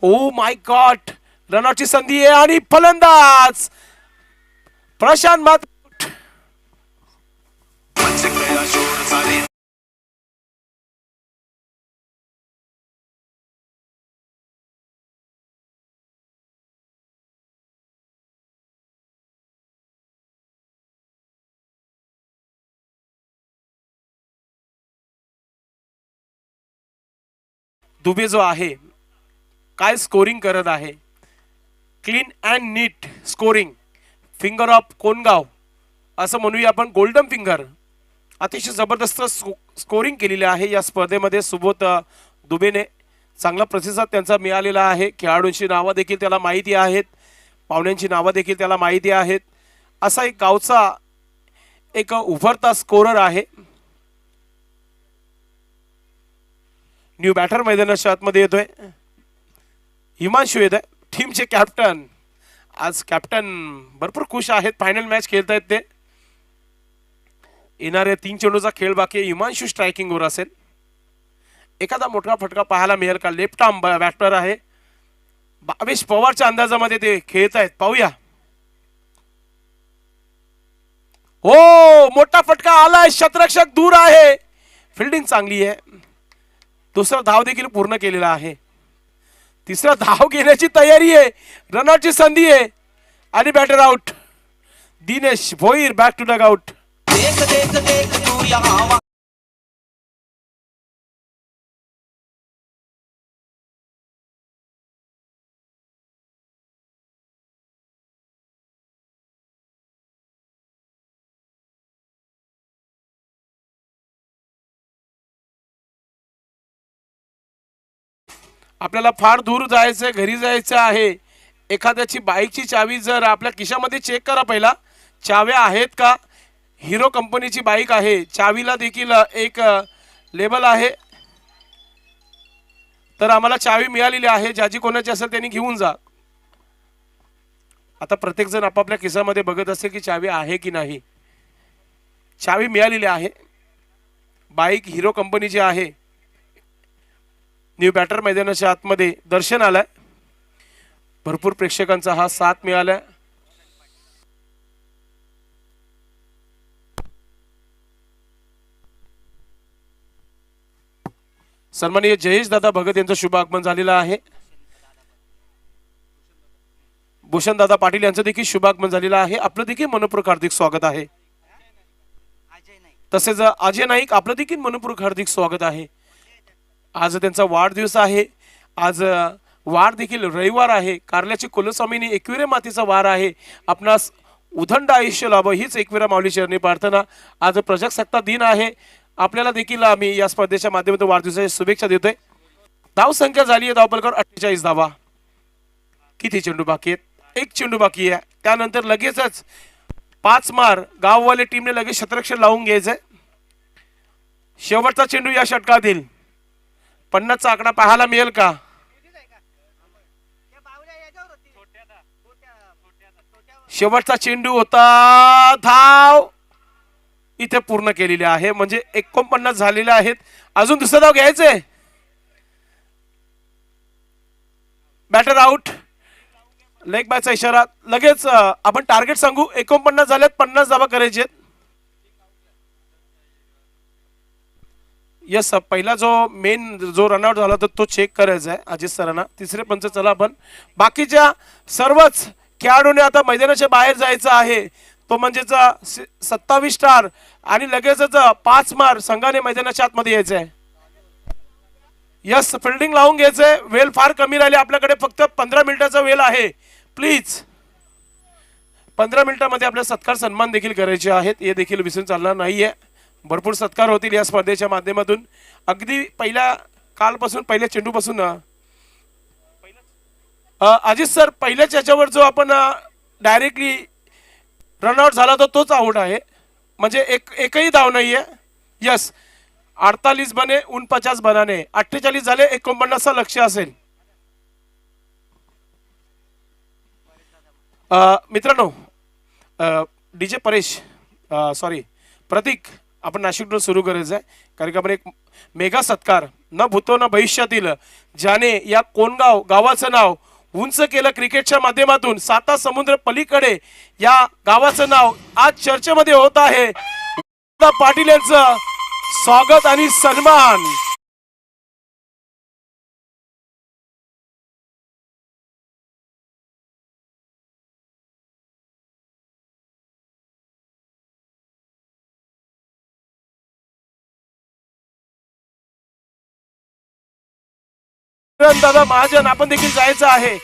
S1: ओ माय गॉड, रनआउटची संधी आहे आणि फलंदाज प्रशांत मात्र दुबे जो आहे काय स्कोरिंग करत आहे. Clean and neat scoring. Finger of Kongaon असं म्हणूया आपण. Golden finger. अतिशय जबरदस्त स्कोरिंग केलेली आहे या स्पर्धेमध्ये सुबोध दुबेने. चांगला प्रतिसाद त्यांचा मिळालेला आहे. खेळाडूंची नावं देखील त्याला माहिती आहेत. पाहुण्यांची नावं देखील त्याला माहिती आहेत. असा एक गावचा एक उभरता स्कोरर आहे. न्यू बॅटर मैदानाच्या आतमध्ये येतोय. हिमांशू येत आहे. टीमचे कॅप्टन. आज कॅप्टन भरपूर खुश आहेत. फायनल मॅच खेळतायत ते. येणाऱ्या 3 चेंडूचा खेळ बाकी आहे. हिमांशू स्ट्रायकिंगवर असेल. एखादा मोठा फटका पाहायला मिळेल का. लेफ्ट आर्म बॅटर आहे. भावेश पवारच्या अंदाजामध्ये ते खेळत आहेत. पाहूया. हो मोठा फटका आलाय. शतरक्षक दूर आहे. फिल्डिंग चांगली आहे. दुसरा धाव देखील पूर्ण केलेला आहे. तिसरा धाव घेण्याची तयारी आहे. रनआउटची संधी आहे आणि batter out. Dinesh Bhoir back to dugout. आपल्याला फार दूर जायचंय. घरी जायचं आहे. एखाद्याची बाईकची चावी जर आपल्या खिशामध्ये चेक करा पहिला. चाव्या आहेत का. हिरो कंपनीची बाईक आहे. चावीला देखील एक लेबल आहे. तर आम्हाला चावी मिळालेली आहे. ज्याची कोणाची असेल त्यांनी घेऊन जा. आता प्रत्येक जण आपापल्या खिशामध्ये बघत असेल की चावी आहे की नाही. चावी मिळालेली आहे. बाईक हिरो कंपनीची आहे. न्यू बॅटर मैदानाच्या आतमध्ये दर्शन आलंय. भरपूर प्रेक्षकांचा हा साथ मिळालाय. सन्माननीय जयेश दादा भगत यांचं शुभ आगमन झालेलं आहे. भूषण दादा पाटील यांचं देखील शुभ आगमन झालेलं आहे. आपलं देखील मनपूर्वक हार्दिक स्वागत आहे. तसेच अजय नाईक आपलं देखील मनपूर्वक हार्दिक स्वागत आहे. आज त्यांचा वाढदिवस आहे. आज वार देखील रविवार आहे. कारल्याची कुलस्वामिनी एकविरा मातेचा वार आहे. आपणास उदंड आयुष्य लाभो हीच एकविरा माऊली चरणी प्रार्थना. आज प्रजासत्ताक दिन आहे. आपल्याला देखील आम्ही या स्पर्धेच्या माध्यमातून वाढदिवसाच्या शुभेच्छा देतोय. धाव संख्या झाली आहे धावपलकर 48 धावा. किती चेंडू बाकी आहेत. 1 चेंडू बाकी आहे. त्यानंतर लगेचच 5 मार गाववाले टीमने लगेच शतरक्षण लावून घ्यायचंय. शेवटचा चेंडू या षटकातील 50चा आकडा पाहायला मिळेल का. शेवटचा चेंडू होता. धाव इथे पूर्ण केलेली आहे. म्हणजे 49 झालेले आहेत. अजून दुसरा धाव घ्यायचे. Batter out. लेग बायचा इशारा. लगेच आपण टार्गेट सांगू. 49 झालेत. 50 धावा करायचे. यस पहिला जो मेन जो रनआउट झाला तर तो चेक करायचा आहे अजित सरांना. तिसरे पंच चला आपण. बाकीच्या सर्वच खेळाडूने आता मैदानाच्या बाहेर जायचं आहे. तो म्हणजेच 27 स्टार आणि लगेचच 5 मार संघाने मैदानाच्या आतमध्ये यायचं आहे. यस फिल्डिंग लावून घ्यायचंय. वेळ फार कमी राहिली आपल्याकडे. फक्त 15 मिनिटाचा वेळ आहे. प्लीज 15 मिनिटांमध्ये आपल्या सत्कार सन्मान देखील करायचे आहेत. हे देखील विसरून चालणार नाहीये. भरपूर सत्कार होतील या स्पर्धेच्या माध्यमातून. अगदी पहिल्या कालपासून पहिल्या चेंडूपासून अजित सर पहिल्याच याच्यावर जो आपण डायरेक्टली रनआउट झाला तर तोच आउट आहे. म्हणजे एकही धाव नाहीये. यस 48 बने 49 बनाने 48 झाले. 49चा लक्ष असेल. मित्रांनो डीजे परेश सॉरी प्रतीक आपण नाशिकडून सुरू करायचं आहे. कारण की आपण एक मेगा सत्कार न भूतो न भविष्यातील ज्याने या कोणगाव गावाचं नाव उंच केलं क्रिकेटच्या माध्यमातून. साता समुद्र पलीकडे या गावाचं नाव आज चर्चेमध्ये होत आहे. पाटील यांचं स्वागत आणि सन्मान. दादा महाजन आपण देखील जायचं आहे.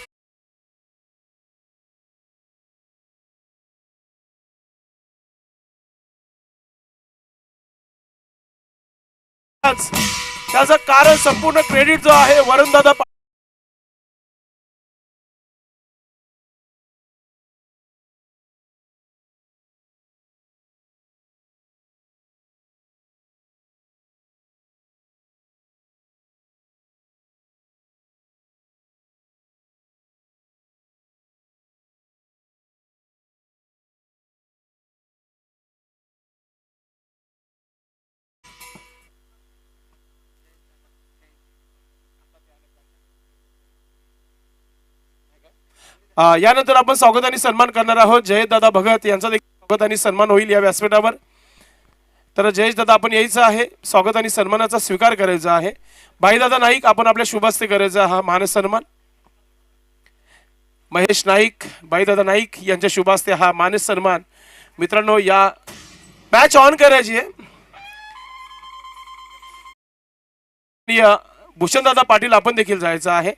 S1: त्याचं कारण संपूर्ण क्रेडिट जो आहे वरुणदादा यानंतर आपण स्वागत आणि सन्मान करणार आहोत. जयेश दादा भगत यांचा देखील स्वागत आणि सन्मान होईल या व्यासपीठावर. तर जयेश दादा आपण यायचं आहे, स्वागत आणि सन्मानाचा स्वीकार करायचा आहे. भाईदादा नाईक आपण आपल्या शुभहस्ते करायचा हा मान सन्मान. महेश नाईक, भाईदादा नाईक यांच्या शुभहस्ते हा मान सन्मान. मित्रांनो या मॅच ऑन करायची आहे. भूषणदादा पाटील आपण देखील जायचं आहे.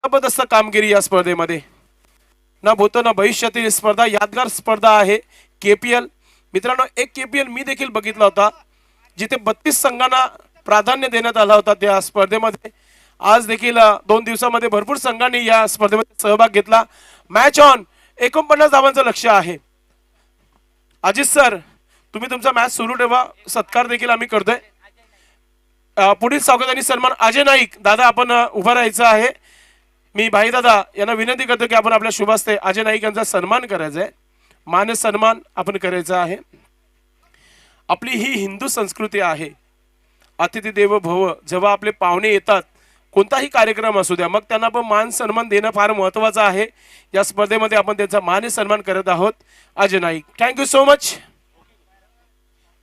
S1: जबरदस्त कामगिरी या स्पर्धेमध्ये ना भूतो ना भविष्यातील स्पर्धा यादगार स्पर्धा आहे. केपीएल मित्रांनो एक केपीएल मी देखील बघितला होता जिथे 32 संघांना प्राधान्य देण्यात आला होता त्या स्पर्धेमध्ये. आज देखील 2 दिवसामध्ये भरपूर संघांनी या स्पर्धेमध्ये सहभाग घेतला. मॅच ऑन 49 धावांचं लक्ष्य आहे. अजित सर तुम्ही तुमचा मॅच सुरू ठेवा, सत्कार देखील आम्ही करतोय. पुढील स्वागत आणि सन्मान अजय नाईक दादा आपण उभं राहायचं आहे. मी भाईदादा यांना विनंती करतो की आपण आपल्या शुभहस्ते अजय नाईक यांचा सन्मान करायचा आहे, मान सन्मान आपण करायचा आहे. आपली ही हिंदू संस्कृती आहे, अतिथी देवो भव. जेव्हा आपले पाहुणे येतात कोणताही कार्यक्रम असू द्या मग त्यांना आपण मान सन्मान देणं फार महत्वाचं आहे. या स्पर्धेमध्ये आपण त्यांचा मान सन्मान करत आहोत. Ajay Naik thank you so much.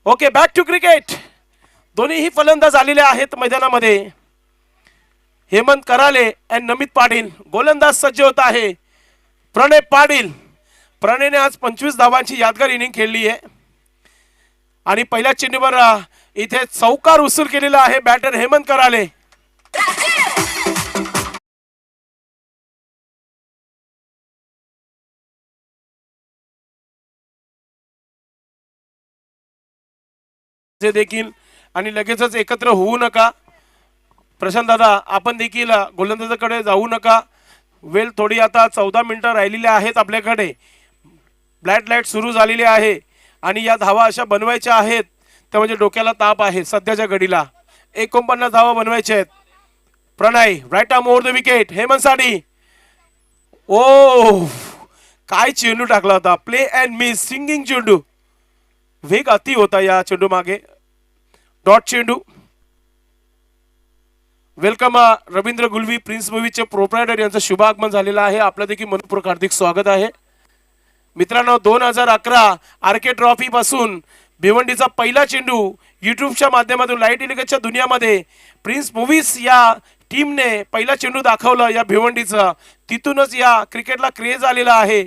S1: Okay back to cricket. दोन्हीही फलंदाज आलेले आहेत मैदानामध्ये. हेमंत कराले आणि नमित पाटील. गोलंदाज सज्ज होत आहे प्रणय पाटील. प्रणयने आज 25 धावांची यादगार इनिंग खेळली आहे आणि पहिल्या चेंडूवर इथे चौकार उसूल केलेला आहे बॅटर हेमंत कराले. जे देखील आणि लगेचच एकत्र होऊ नका. प्रशांत दादा आपण देखील गोलंदाजाकडे जाऊ नका. वेळ थोडी आता 14 मिनिटं राहिलेली आहेत आपल्याकडे. ब्लॅक लाईट सुरू झालेली आहे आणि या धावा अशा बनवायच्या आहेत त्या म्हणजे डोक्याला ताप आहे सध्याच्या घडीला. 49 धावा बनवायच्या आहेत. Pranay right arm over the wicket. Hemant साडी ओ काय चेंडू टाकला होता. प्ले अँड मिस सिंगिंग चेंडू. वेग अति होता या चेंडू मागे. डॉट चेंडू. Welcome Ravindra Gulvi prince मूवीचे proprietor यांचं शुभ आगमन झालेलं आहे. आपलं देखील मनपूर्वक हार्दिक स्वागत आहे. मित्रांनो 2011 आरके ट्रॉफी पासून भिवंडीचा पहिला चेंडू युट्यूबच्या माध्यमातून लाईट इलेक्ट्रिकच्या दुनियामध्ये प्रिन्स मूवीज या टीमने पहिला चेंडू दाखवला या भिवंडीचा. तिथूनच या क्रिकेटला क्रेज आलेला आहे.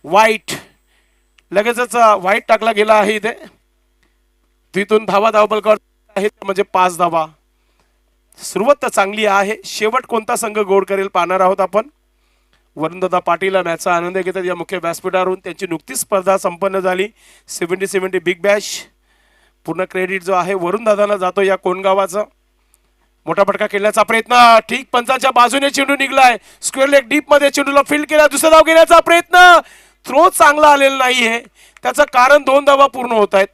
S1: वाईट लगेचच वाईट टाकला गेला आहे इथे. तिथून धावा धावबल करत आहेत म्हणजे 5 धावा. सुरुवात तर चांगली आहे. शेवट कोणता संघ गोड करेल पाहणार आहोत आपण. वरुणदादा पाटील मॅचचा आनंद घेतात या मुख्य व्यासपीठावरून. त्यांची नुकतीच स्पर्धा संपन्न झाली 70 बिग बॅश. पूर्ण क्रेडिट जो आहे वरुणदादाला जातो या कोणगावाचा. मोठा फटका खेळण्याचा प्रयत्न ठीक पंचाच्या बाजूने चेंडू निघलाय. स्क्वेअर लेग डीप मध्ये चेंडूला फील्ड केला. दुसरा धाव घेण्याचा प्रयत्न. थ्रो चांगला आलेला नाहीये. त्याचं कारण 2 धावा पूर्ण होत आहेत.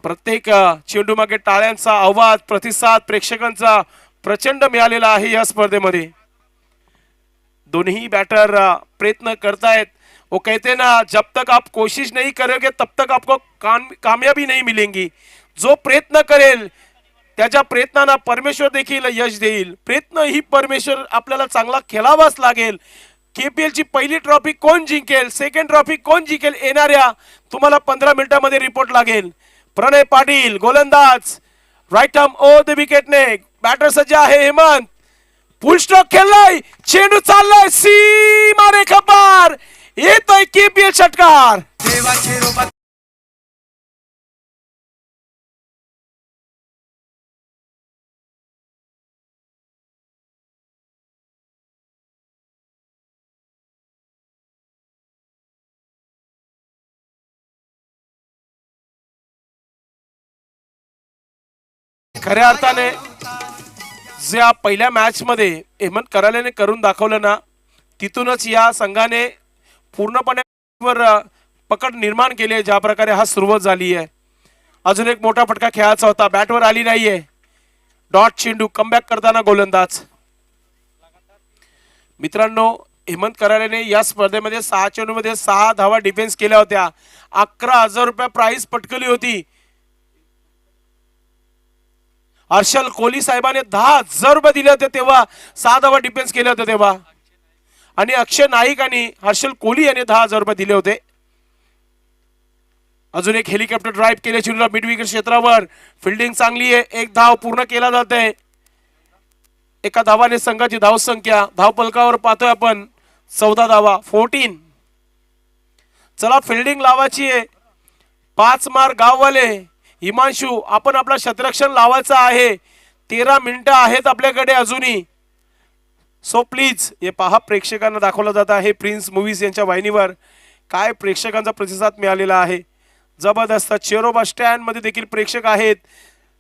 S1: प्रत्येक चेंडू मागे टाळ्यांचा आवाज प्रतिसाद प्रेक्षकांचा प्रचंड मिळालेला आहे या स्पर्धेमध्ये. दोन्ही बैटर प्रयत्न करतायत. वो कहते ना, जब तक आप कोशिश नहीं करोगे तब तक आपको कामयाबी नहीं मिलेगी. जो प्रयत्न करेल त्याच्या प्रयत्नांना परमेश्वर देखील यश देईल. प्रयत्न ही परमेश्वर आपल्याला चांगला खेळावाच लागेल. केपीएल ची पहिली ट्रॉफी कोण जिंकेल, सेकंड ट्रॉफी कोण जिंकेल, येणाऱ्या तुम्हाला 15 मिनिटांमध्ये रिपोर्ट लागेल. प्रणय पाटील गोलंदाज, राईट आर्म ओ द विकेटने. बॅटर सज्ज आहे हेमंत. फुल स्ट्रोक खेळलाय, चेंडू चाललाय सीमा रेखा पार. येतोय केपीएल षटकार. खऱ्या अर्थाने ज्या पहिल्या मॅच मध्ये हेमंत करालेने करून दाखवलं ना, तिथूनच या संघाने पूर्णपणे वर पकड निर्माण केली आहे. ज्या प्रकारे हा सुरुवात झाली आहे. अजून एक मोठा फटका खेळायचा होता, बॅटवर आली नाहीये. डॉट चेंडू, कमबॅक करताना गोलंदाज. मित्रांनो, हेमंत करालेने या स्पर्धेमध्ये 6 चेंडूमध्ये 6 धावा डिफेन्स केल्या होत्या. 11,000 रुपये प्राइस पटकवली होती. हर्षल कोहली साहेबांनी 10,000 रुपये दिले होते तेव्हा 6 धावा डिफेन्स केले होते तेव्हा. आणि अक्षय नाईक आणि हर्षल कोहली यांनी 10,000 रुपये दिले होते. अजून एक हेलिकॉप्टर ड्राईव्ह केले चेंडूला मिड विकेट क्षेत्रावर. फिल्डिंग चांगली आहे. एक धाव पूर्ण केला जाते. एका धावाने संघाची धाव संख्या धाव पलकावर पाहतोय आपण 14 धावा, 14. चला फिल्डिंग लावायची आहे. 5 मार गाववाले. हिमांशू, आपण आपला शतरक्षण लावायचा आहे. 13 मिनिटं आहेत आपल्याकडे अजूनही. सो प्लीज हे पहा, प्रेक्षकांना दाखवलं जात आहे प्रिन्स मूवीज यांच्या वाहिनीवर. काय प्रेक्षकांचा प्रतिसाद मिळालेला आहे, जबरदस्त. चेरोबा स्टँड मध्ये देखील प्रेक्षक आहेत.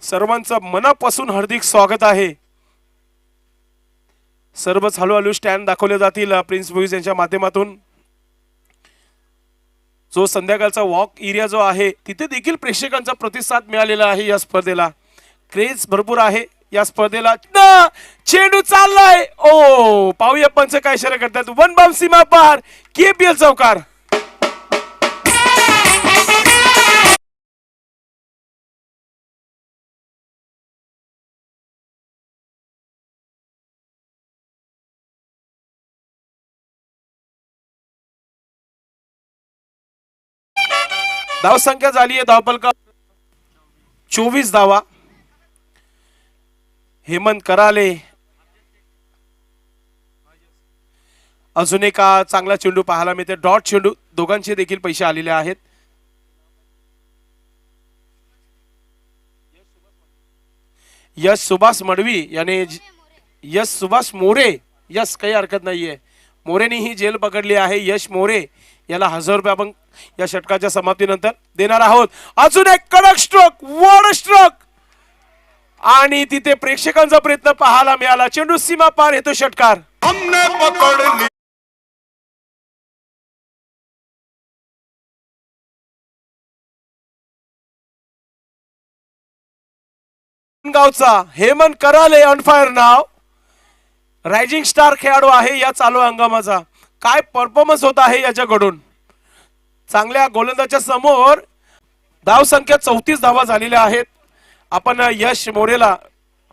S1: सर्वांचं मनापासून हार्दिक स्वागत आहे. सर्वच हळूहळू स्टँड दाखवले जातील प्रिन्स मूवीज यांच्या माध्यमातून. जो संध्याकाळचा वॉक एरिया जो आहे तिथे देखील प्रेक्षकांचा प्रतिसाद मिळालेला आहे. या स्पर्धेला क्रेज भरपूर आहे. या स्पर्धेला चेंडू चाललाय. ओ, पाहूया पंच काय इशारा करतात. वन बाउंस सीमा पार, केपीएल चौकार. धाव संख्या झाली आहे धावपलका 24 धावा. हेमंत कराले अजून एक चांगला चेंडू पाहायला मिळते. डॉट चेंडू, दोघांचे देखील पैसे आलेले आहेत. यश सुभाष मडवी याने यश सुभाष मोरे, यस काही हरकत नाहीये, मोरेने ही जेल पकडली आहे. यश मोरे याला 1000 रुपये आपण या षटकाच्या समाप्तीनंतर देणार आहोत. अजून एक कडक स्ट्रोक, वॉर स्ट्रोक, आणि तिथे प्रेक्षकांचा प्रयत्न पाहायला मिळाला. चेंडू सीमा पार, येतो षटकार. हमने पकड ली. गावचा हेमंत कराले on fire now. Rising star खेळाडू आहे या चालू हंगामाचा. काय परफॉर्मन्स होत आहे याच्याकडून. चांगल्या गोलंदाजाच्या समोर धाव संख्या 34 धावा झालेल्या आहेत. आपण यश मोरेला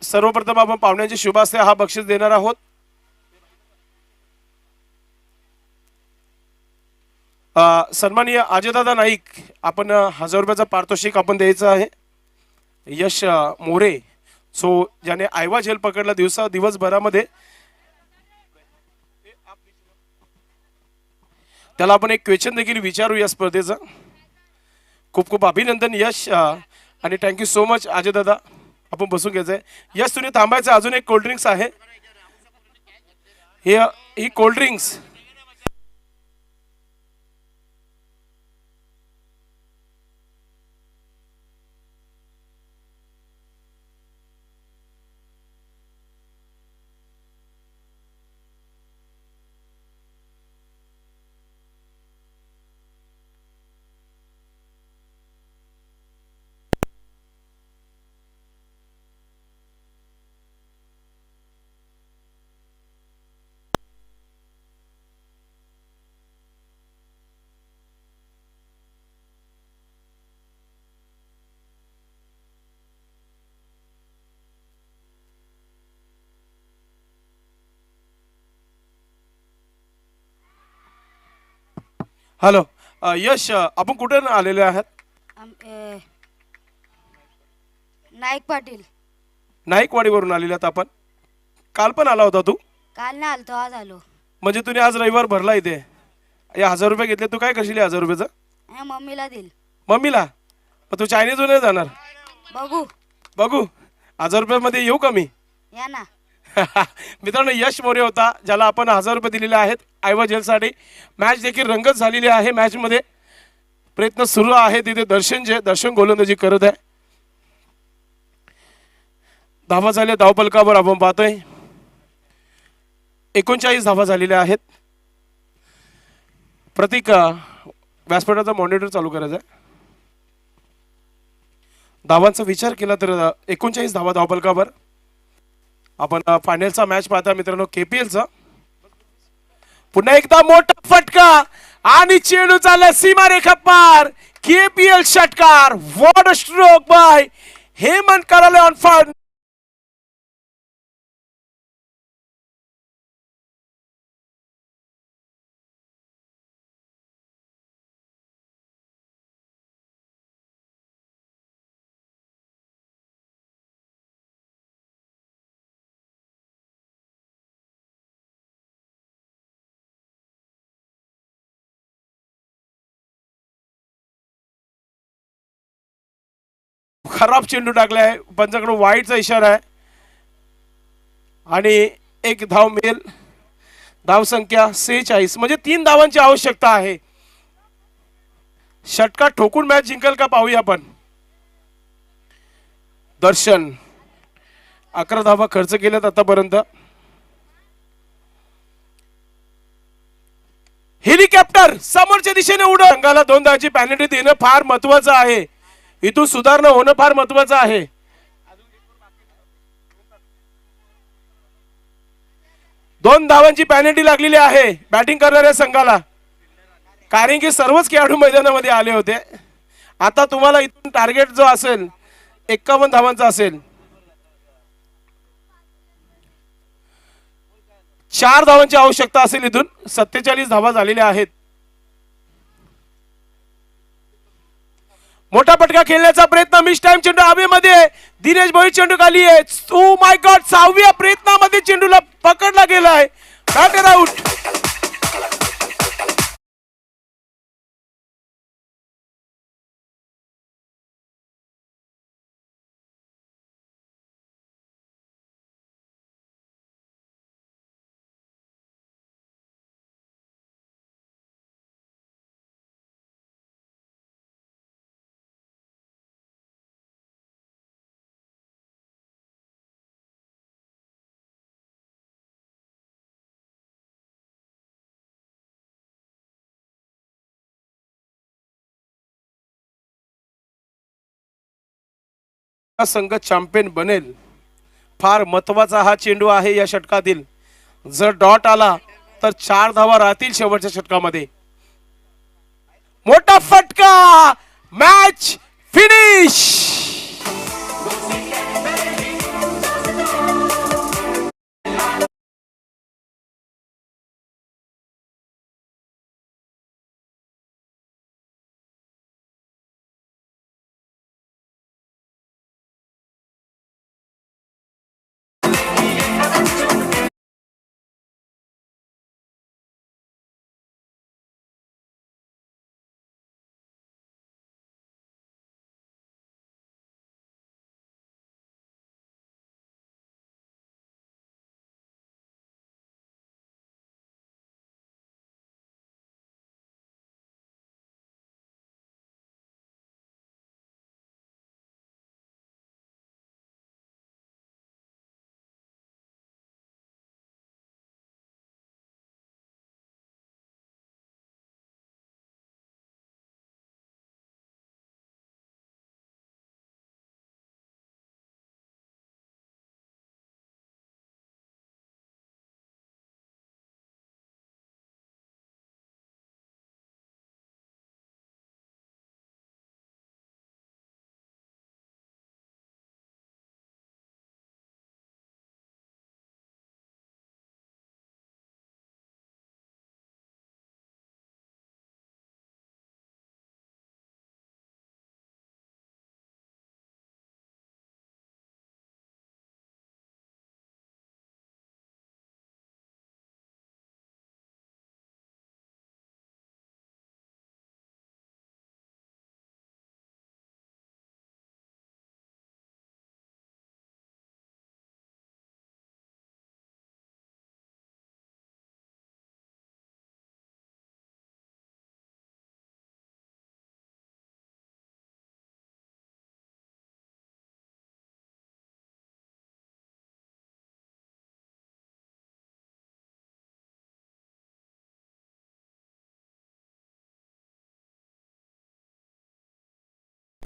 S1: सर्वप्रथम आपण पाहुण्यांचे शुभास्ते हा बक्षीस देणार आहोत. सन्माननीय अजयदादा नाईक, आपण 1000 रुपयाचा पारितोषिक आपण द्यायचं आहे. यश मोरे जो ज्याने आयवा जेल पकडला दिवसभरामध्ये, त्याला आपण एक क्वेश्चन देखील विचारू या स्पर्धेचं. खूप खूप अभिनंदन यश, आणि थँक्यू सो मच अजय दादा. आपण बसून घ्यायचंय. यश तुम्ही थांबायचं. अजून एक कोल्ड्रिंक्स आहे. ही कोल्ड्रिंक्स हॅलो. यश, आपण कुठे आलेले आहात?
S4: नाईक पाटील.
S1: नाईकवाडीवरून आलेले आहात आपण. काल पण आला होता तू?
S4: काल नाही आलतो, आज आलो.
S1: म्हणजे तुम्ही आज रविवार भरला इथे. हे 1,000 रुपये घेतले, तू काय करशील 1,000 रुपयाचं?
S4: मम्मीला देईल.
S1: मम्मीला? मग तू चायनीज नाही जाणार?
S4: बघू.
S1: बघू. 1,000 रुपयामध्ये येऊ का मी?
S4: या ना.
S1: मित्रांनो, यश मोरे होता, ज्याला आपण 1,000 रुपये दिलेले आहेत आयवा जेलसाठी. मॅच देखील रंगत झालेली आहे. मॅचमध्ये प्रयत्न सुरू आहे. तिथे दर्शन गोलंदाजी करत आहे. धावा झाल्या धावपलकावर आपण पाहतोय. 39 धावा झालेल्या आहेत. प्रतीक, व्यासपीठाचा मॉनिटर चालू करायचा आहे. धावांचा विचार केला तर 39 धावा धावपलकावर. आपण फायनलचा मॅच पाहता मित्रांनो, केपीएलचा. पुन्हा एकदा मोठा फटका आणि चेंडू चालला सीमारेखा पार. केपीएल षटकार. What a stroke bye Hemant कराले ऑन फायर. खराब चेंडू टाकलाय. पंचाकडून वाईटचा इशारा आहे आणि एक धाव मिळेल. धाव संख्या 46. म्हणजे 3 धावांची आवश्यकता आहे. षटकार ठोकून मॅच जिंकल का पाहूया आपण. दर्शन 11 धावा खर्च केल्यात आतापर्यंत. हेलिकॉप्टर समोरच्या दिशेने उडत. संघाला 2 धावांची पॅनल्टी देणं फार महत्वाचं आहे. इथून सुधारणा होणं फार महत्वाचं आहे. 2 धावांची पॅनल्टी लागलेली आहे बॅटिंग करणाऱ्या संघाला, कारण की सर्वच खेळाडू मैदानामध्ये आले होते. आता तुम्हाला इथून टार्गेट जो असेल 51 धावांचा असेल. 4 धावांची आवश्यकता असेल. इथून 47 धावा झालेल्या आहेत. मोठा फटका खेळण्याचा प्रयत्न. मिस टाइम चेंडू हवेमध्ये. दिनेश भोईर चेंडू खाली आहे. ओ माय गॉड, 6व्या प्रयत्नामध्ये चेंडूला पकडला गेलाय. Batter out. संघ चॅम्पियन बनेल. फार महत्वाचा हा चेंडू आहे या षटकातील. जर डॉट आला तर 4 धावा राहतील शेवटच्या षटकामध्ये. मोठा फटका. Match finish.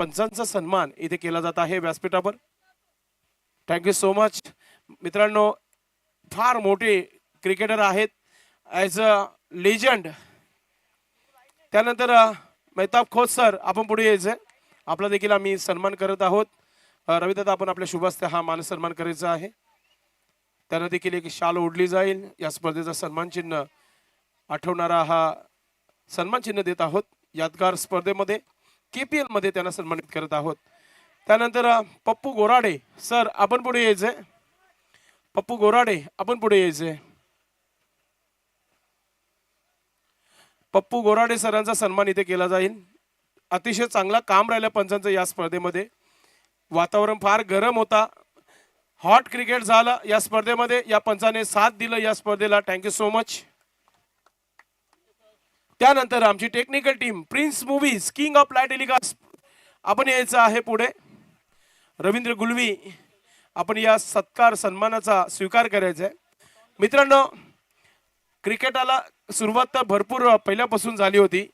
S1: पंचांचा सन्मान इथे केला जात आहे व्यासपीठावर. थँक्यू सो मच मित्रांनो. फार मोठे क्रिकेटर आहेत ॲज अ लेजंड. त्यानंतर मेहताब खोत सर आपण पुढे यायचं. आपला देखील आम्ही सन्मान करत आहोत. रविदादा आपण आपल्या शुभस्ते हा मान सन्मान करायचा आहे. त्यांना देखील एक शाल ओढली जाईल. या स्पर्धेचा सन्मान चिन्ह आठवणारा हा सन्मान चिन्ह देत आहोत. यादगार स्पर्धेमध्ये KPL मध्ये त्यांना सन्मानित करत आहोत. त्यानंतर पप्पू गोराडे सर आपण पुढे यायचंय. पप्पू गोराडे आपण पुढे यायचंय. पप्पू गोराडे सरांचा सन्मान इथे केला जाईल. अतिशय चांगला काम राहिलं पंचांचं या स्पर्धेमध्ये. वातावरण फार गरम होता. हॉट क्रिकेट झालं या स्पर्धेमध्ये. या पंचाने साथ दिलं या स्पर्धेला. Thank you so much. त्यानंतर आमची technical team prince movies king of light telecast आपण यायचं आहे पुढे. रवींद्र गुलवी आपण या सत्कार सन्मानाचा स्वीकार करायचा आहे. मित्रांनो क्रिकेटाला सुरुवात तर भरपूर पहिल्यापासून झाली होती.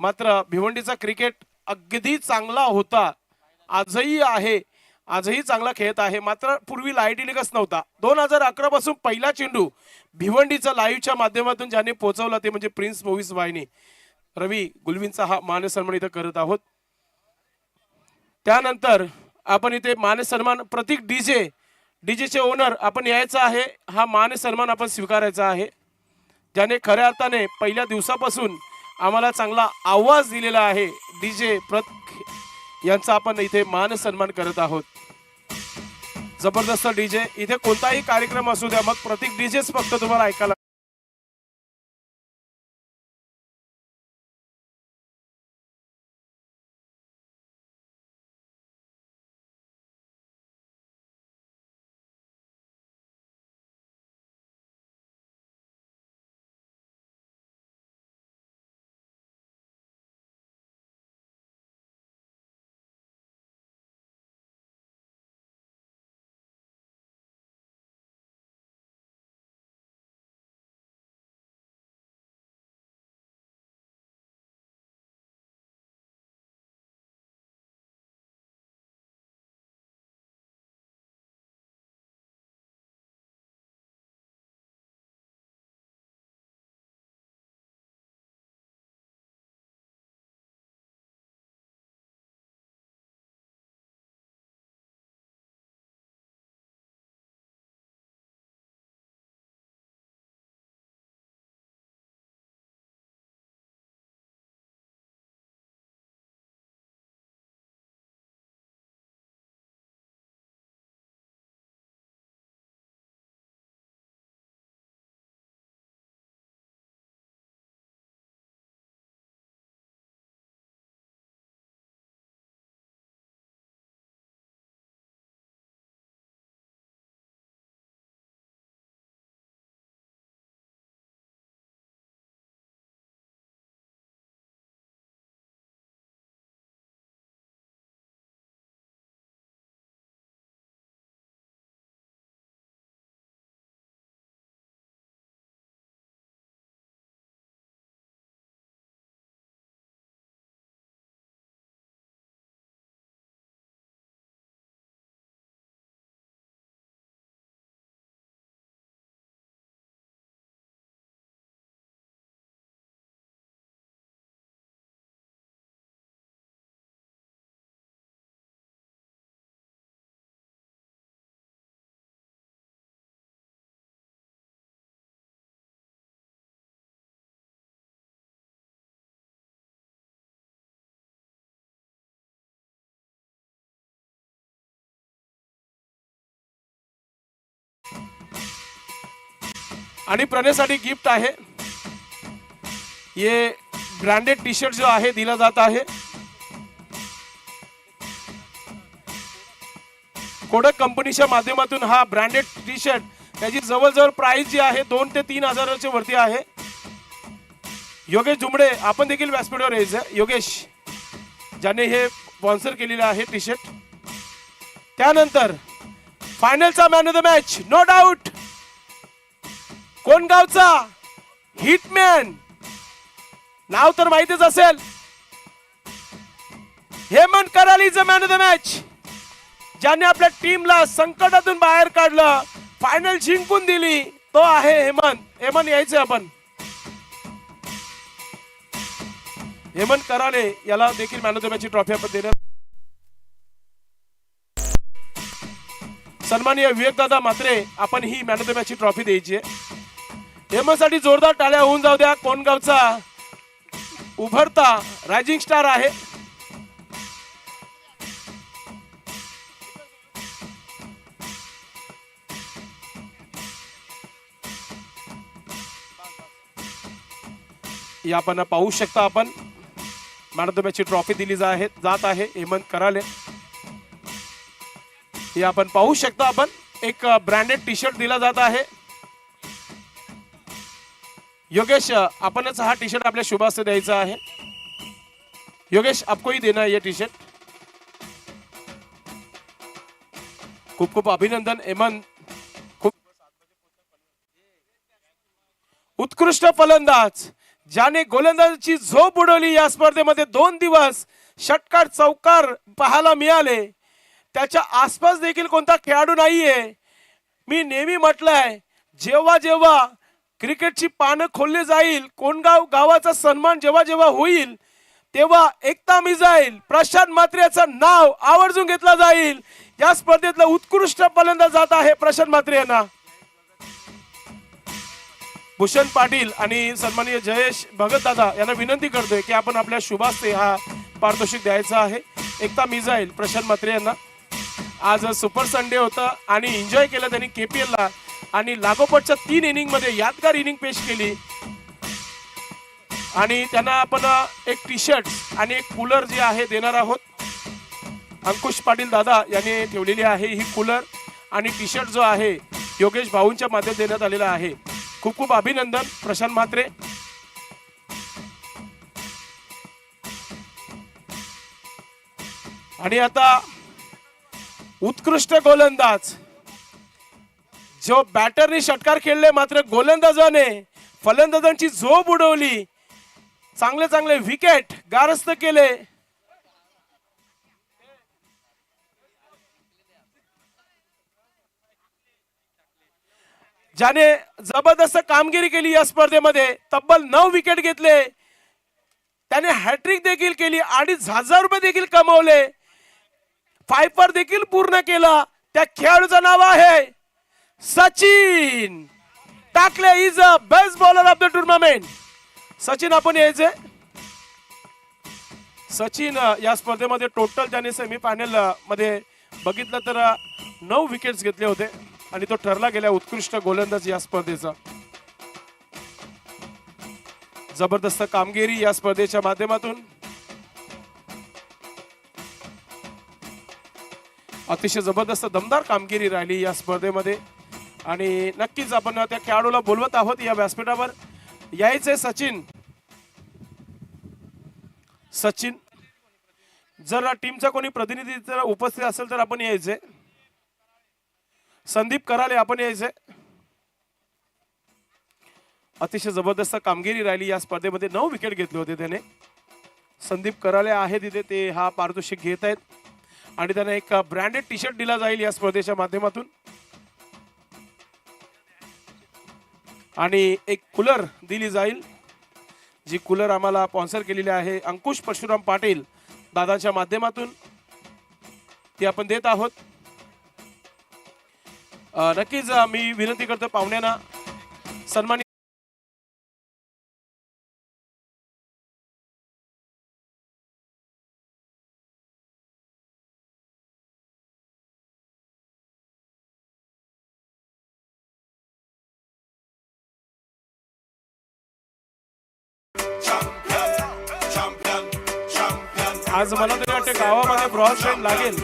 S1: मात्र भिवंडीचा क्रिकेट अगदी चांगला होता. आजही आहे. आजही चांगला खेळत आहे. मात्र पूर्वी लाईट टेलिकास्ट नव्हता. 2011 पासून पहिला चेंडू भिवंडीचा लाईव्हच्या माध्यमातून ज्याने पोहोचवला ते म्हणजे प्रिन्स मूव्हीज वाहिनी. रवी गुलवींचा हा मान सन्मान इथं करत आहोत. त्यानंतर आपण इथे मान सन्मान प्रतीक डीजेचे ओनर आपण यायचं आहे. हा मान सन्मान आपण स्वीकारायचा आहे. ज्याने खऱ्या अर्थाने पहिल्या दिवसापासून आम्हाला चांगला आवाज दिलेला आहे. डीजे प्रतीक यांचा आपण इथे मान सन्मान करत आहोत. जबरदस्त डीजे. इथे कोणताही कार्यक्रम असू द्या मग प्रतीक डीजेच फक्त तुम्हाला ऐकायला. आणि प्रणयसाठी गिफ्ट आहे. ये ब्रँडेड टी शर्ट जो आहे दिला जात आहे. कोडक कंपनीच्या माध्यमातून हा ब्रँडेड टी शर्ट त्याची जवळजवळ प्राइस जी आहे 2 ते 3 हजाराच्या वरती आहे. योगेश जुमडे आपण देखील व्यासपीठावर यायचं. योगेश ज्याने हे स्पॉन्सर केलेले आहे टी शर्ट. त्यानंतर फायनलचा man of the match no doubt कोण गावचा हिटमॅन नाव तर माहितीच असेल. Hemant Karale is a man of the match. ज्याने आपल्या टीमला संकटातून बाहेर काढलं, फायनल जिंकून दिली, तो आहे हेमंत. हेमंत यायचे आपण. हेमंत कराले याला देखील man of the match trophy आपण देणार. सन्माननीय विवेकदादा म्हात्रे, आपण ही man of the match trophy द्यायची आहे. हेमंत साठी जोरदार टाळ्या होऊन जाऊ द्या. कोणगावचा उभरता रायझिंग स्टार आहे. या आपण पाहू शकता, आपण man of the match trophy दिली जात आहे हेमंत कराले. हे आपण पाहू शकता, आपण एक ब्रँडेड टी शर्ट दिला जात आहे. योगेश, आपणच हा टी शर्ट आपल्या शुभास्ते द्यायचा आहे. योगेश, आपको ही देना है ये टी शर्ट. खूप खूप अभिनंदन हेमंत. खूप उत्कृष्ट फलंदाज, ज्याने गोलंदाजीची झोप उडवली. या स्पर्धेमध्ये 2 दिवस षटकार चौकार पाहायला मिळाले. त्याच्या आसपास देखील कोणता खेळाडू नाहीये. मी नेहमी म्हटलंय, जेव्हा जेव्हा क्रिकेटची पानं खोलली जाईल, कोणगाव गावाचा सन्मान जेव्हा जेव्हा होईल, तेव्हा एकता मिजाईल, प्रशांत म्हात्रेचं नाव आवर्जून घेतलं जाईल. या स्पर्धेतला उत्कृष्ट फलंदाज जात आहे प्रशांत म्हात्रे यांना. भूषण पाटील आणि सन्माननीय जयेश भगत दादा यांना विनंती करतोय की आपण आपल्या शुभास्ते हा पारितोषिक द्यायचा आहे. एकता मिजाईल प्रशांत म्हात्रे यांना. आज सुपर संडे होता आणि एन्जॉय केलं त्यांनी KPL ला, आणि लागोपाठच्या 3 इनिंग मध्ये यादगार इनिंग पेश केली. आणि त्यांना आपण एक टी शर्ट आणि एक कूलर जे आहे देणार आहोत. अंकुश पाटील दादा यांनी ठेवलेली आहे ही कूलर आणि टी शर्ट जो आहे योगेश भाऊंच्या माध्यमातून देण्यात आलेला आहे. खूप खूप अभिनंदन प्रशांत म्हात्रे. आणि आता उत्कृष्ट गोलंदाज, जो बॅटरने षटकार खेळले, मात्र गोलंदाजाने फलंदाजांची झोप उडवली. चांगले चांगले विकेट गारस्त केले. ज्याने जबरदस्त कामगिरी केली या स्पर्धेमध्ये, तब्बल 9 विकेट घेतले. त्याने हॅट्रिक देखील केली, 2,500 रुपये देखील कमवले, फायपर देखील पूर्ण केला. त्या खेळाडूचं नाव आहे सचिन टाकले. Is a best bowler of the tournament. Sachin, आपण यायचे. सचिन या स्पर्धेमध्ये टोटल त्याने सेमीफायनल मध्ये बघितलं तर 9 विकेट्स घेतले होते आणि तो ठरला गेला उत्कृष्ट गोलंदाज या स्पर्धेचा. जबरदस्त कामगिरी या स्पर्धेच्या माध्यमातून. अतिशय जबरदस्त दमदार कामगिरी राहिली या स्पर्धेमध्ये आणि नक्कीच आपण त्या खेळाडूला बोलवत आहोत या व्यासपीठावर. यायचे सचिन. सचिन, जर टीमचा कोणी प्रतिनिधी जर उपस्थित असेल तर आपण यायचे. संदीप कराले, आपण यायचे. अतिशय जबरदस्त कामगिरी राहिली या स्पर्धेमध्ये. 9 विकेट घेतले होते त्याने. संदीप कराले आहे तिथे, ते हा पारितोषिक घेत आहेत आणि त्यांना एक ब्रँडेड टी शर्ट दिला जाईल या स्पर्धेच्या माध्यमातून आणि एक कूलर दिली जाईल, जी कूलर आम्हाला स्पॉन्सर केलेली आहे अंकुश परशुराम पाटील दादाच्या माध्यमातून. ती आपण देत आहोत. नक्कीच मी विनंती करतो पाहुण्यांना, सन्मानित आज मला तरी वाटते गावामध्ये ब्रॉड लाईन लागेल.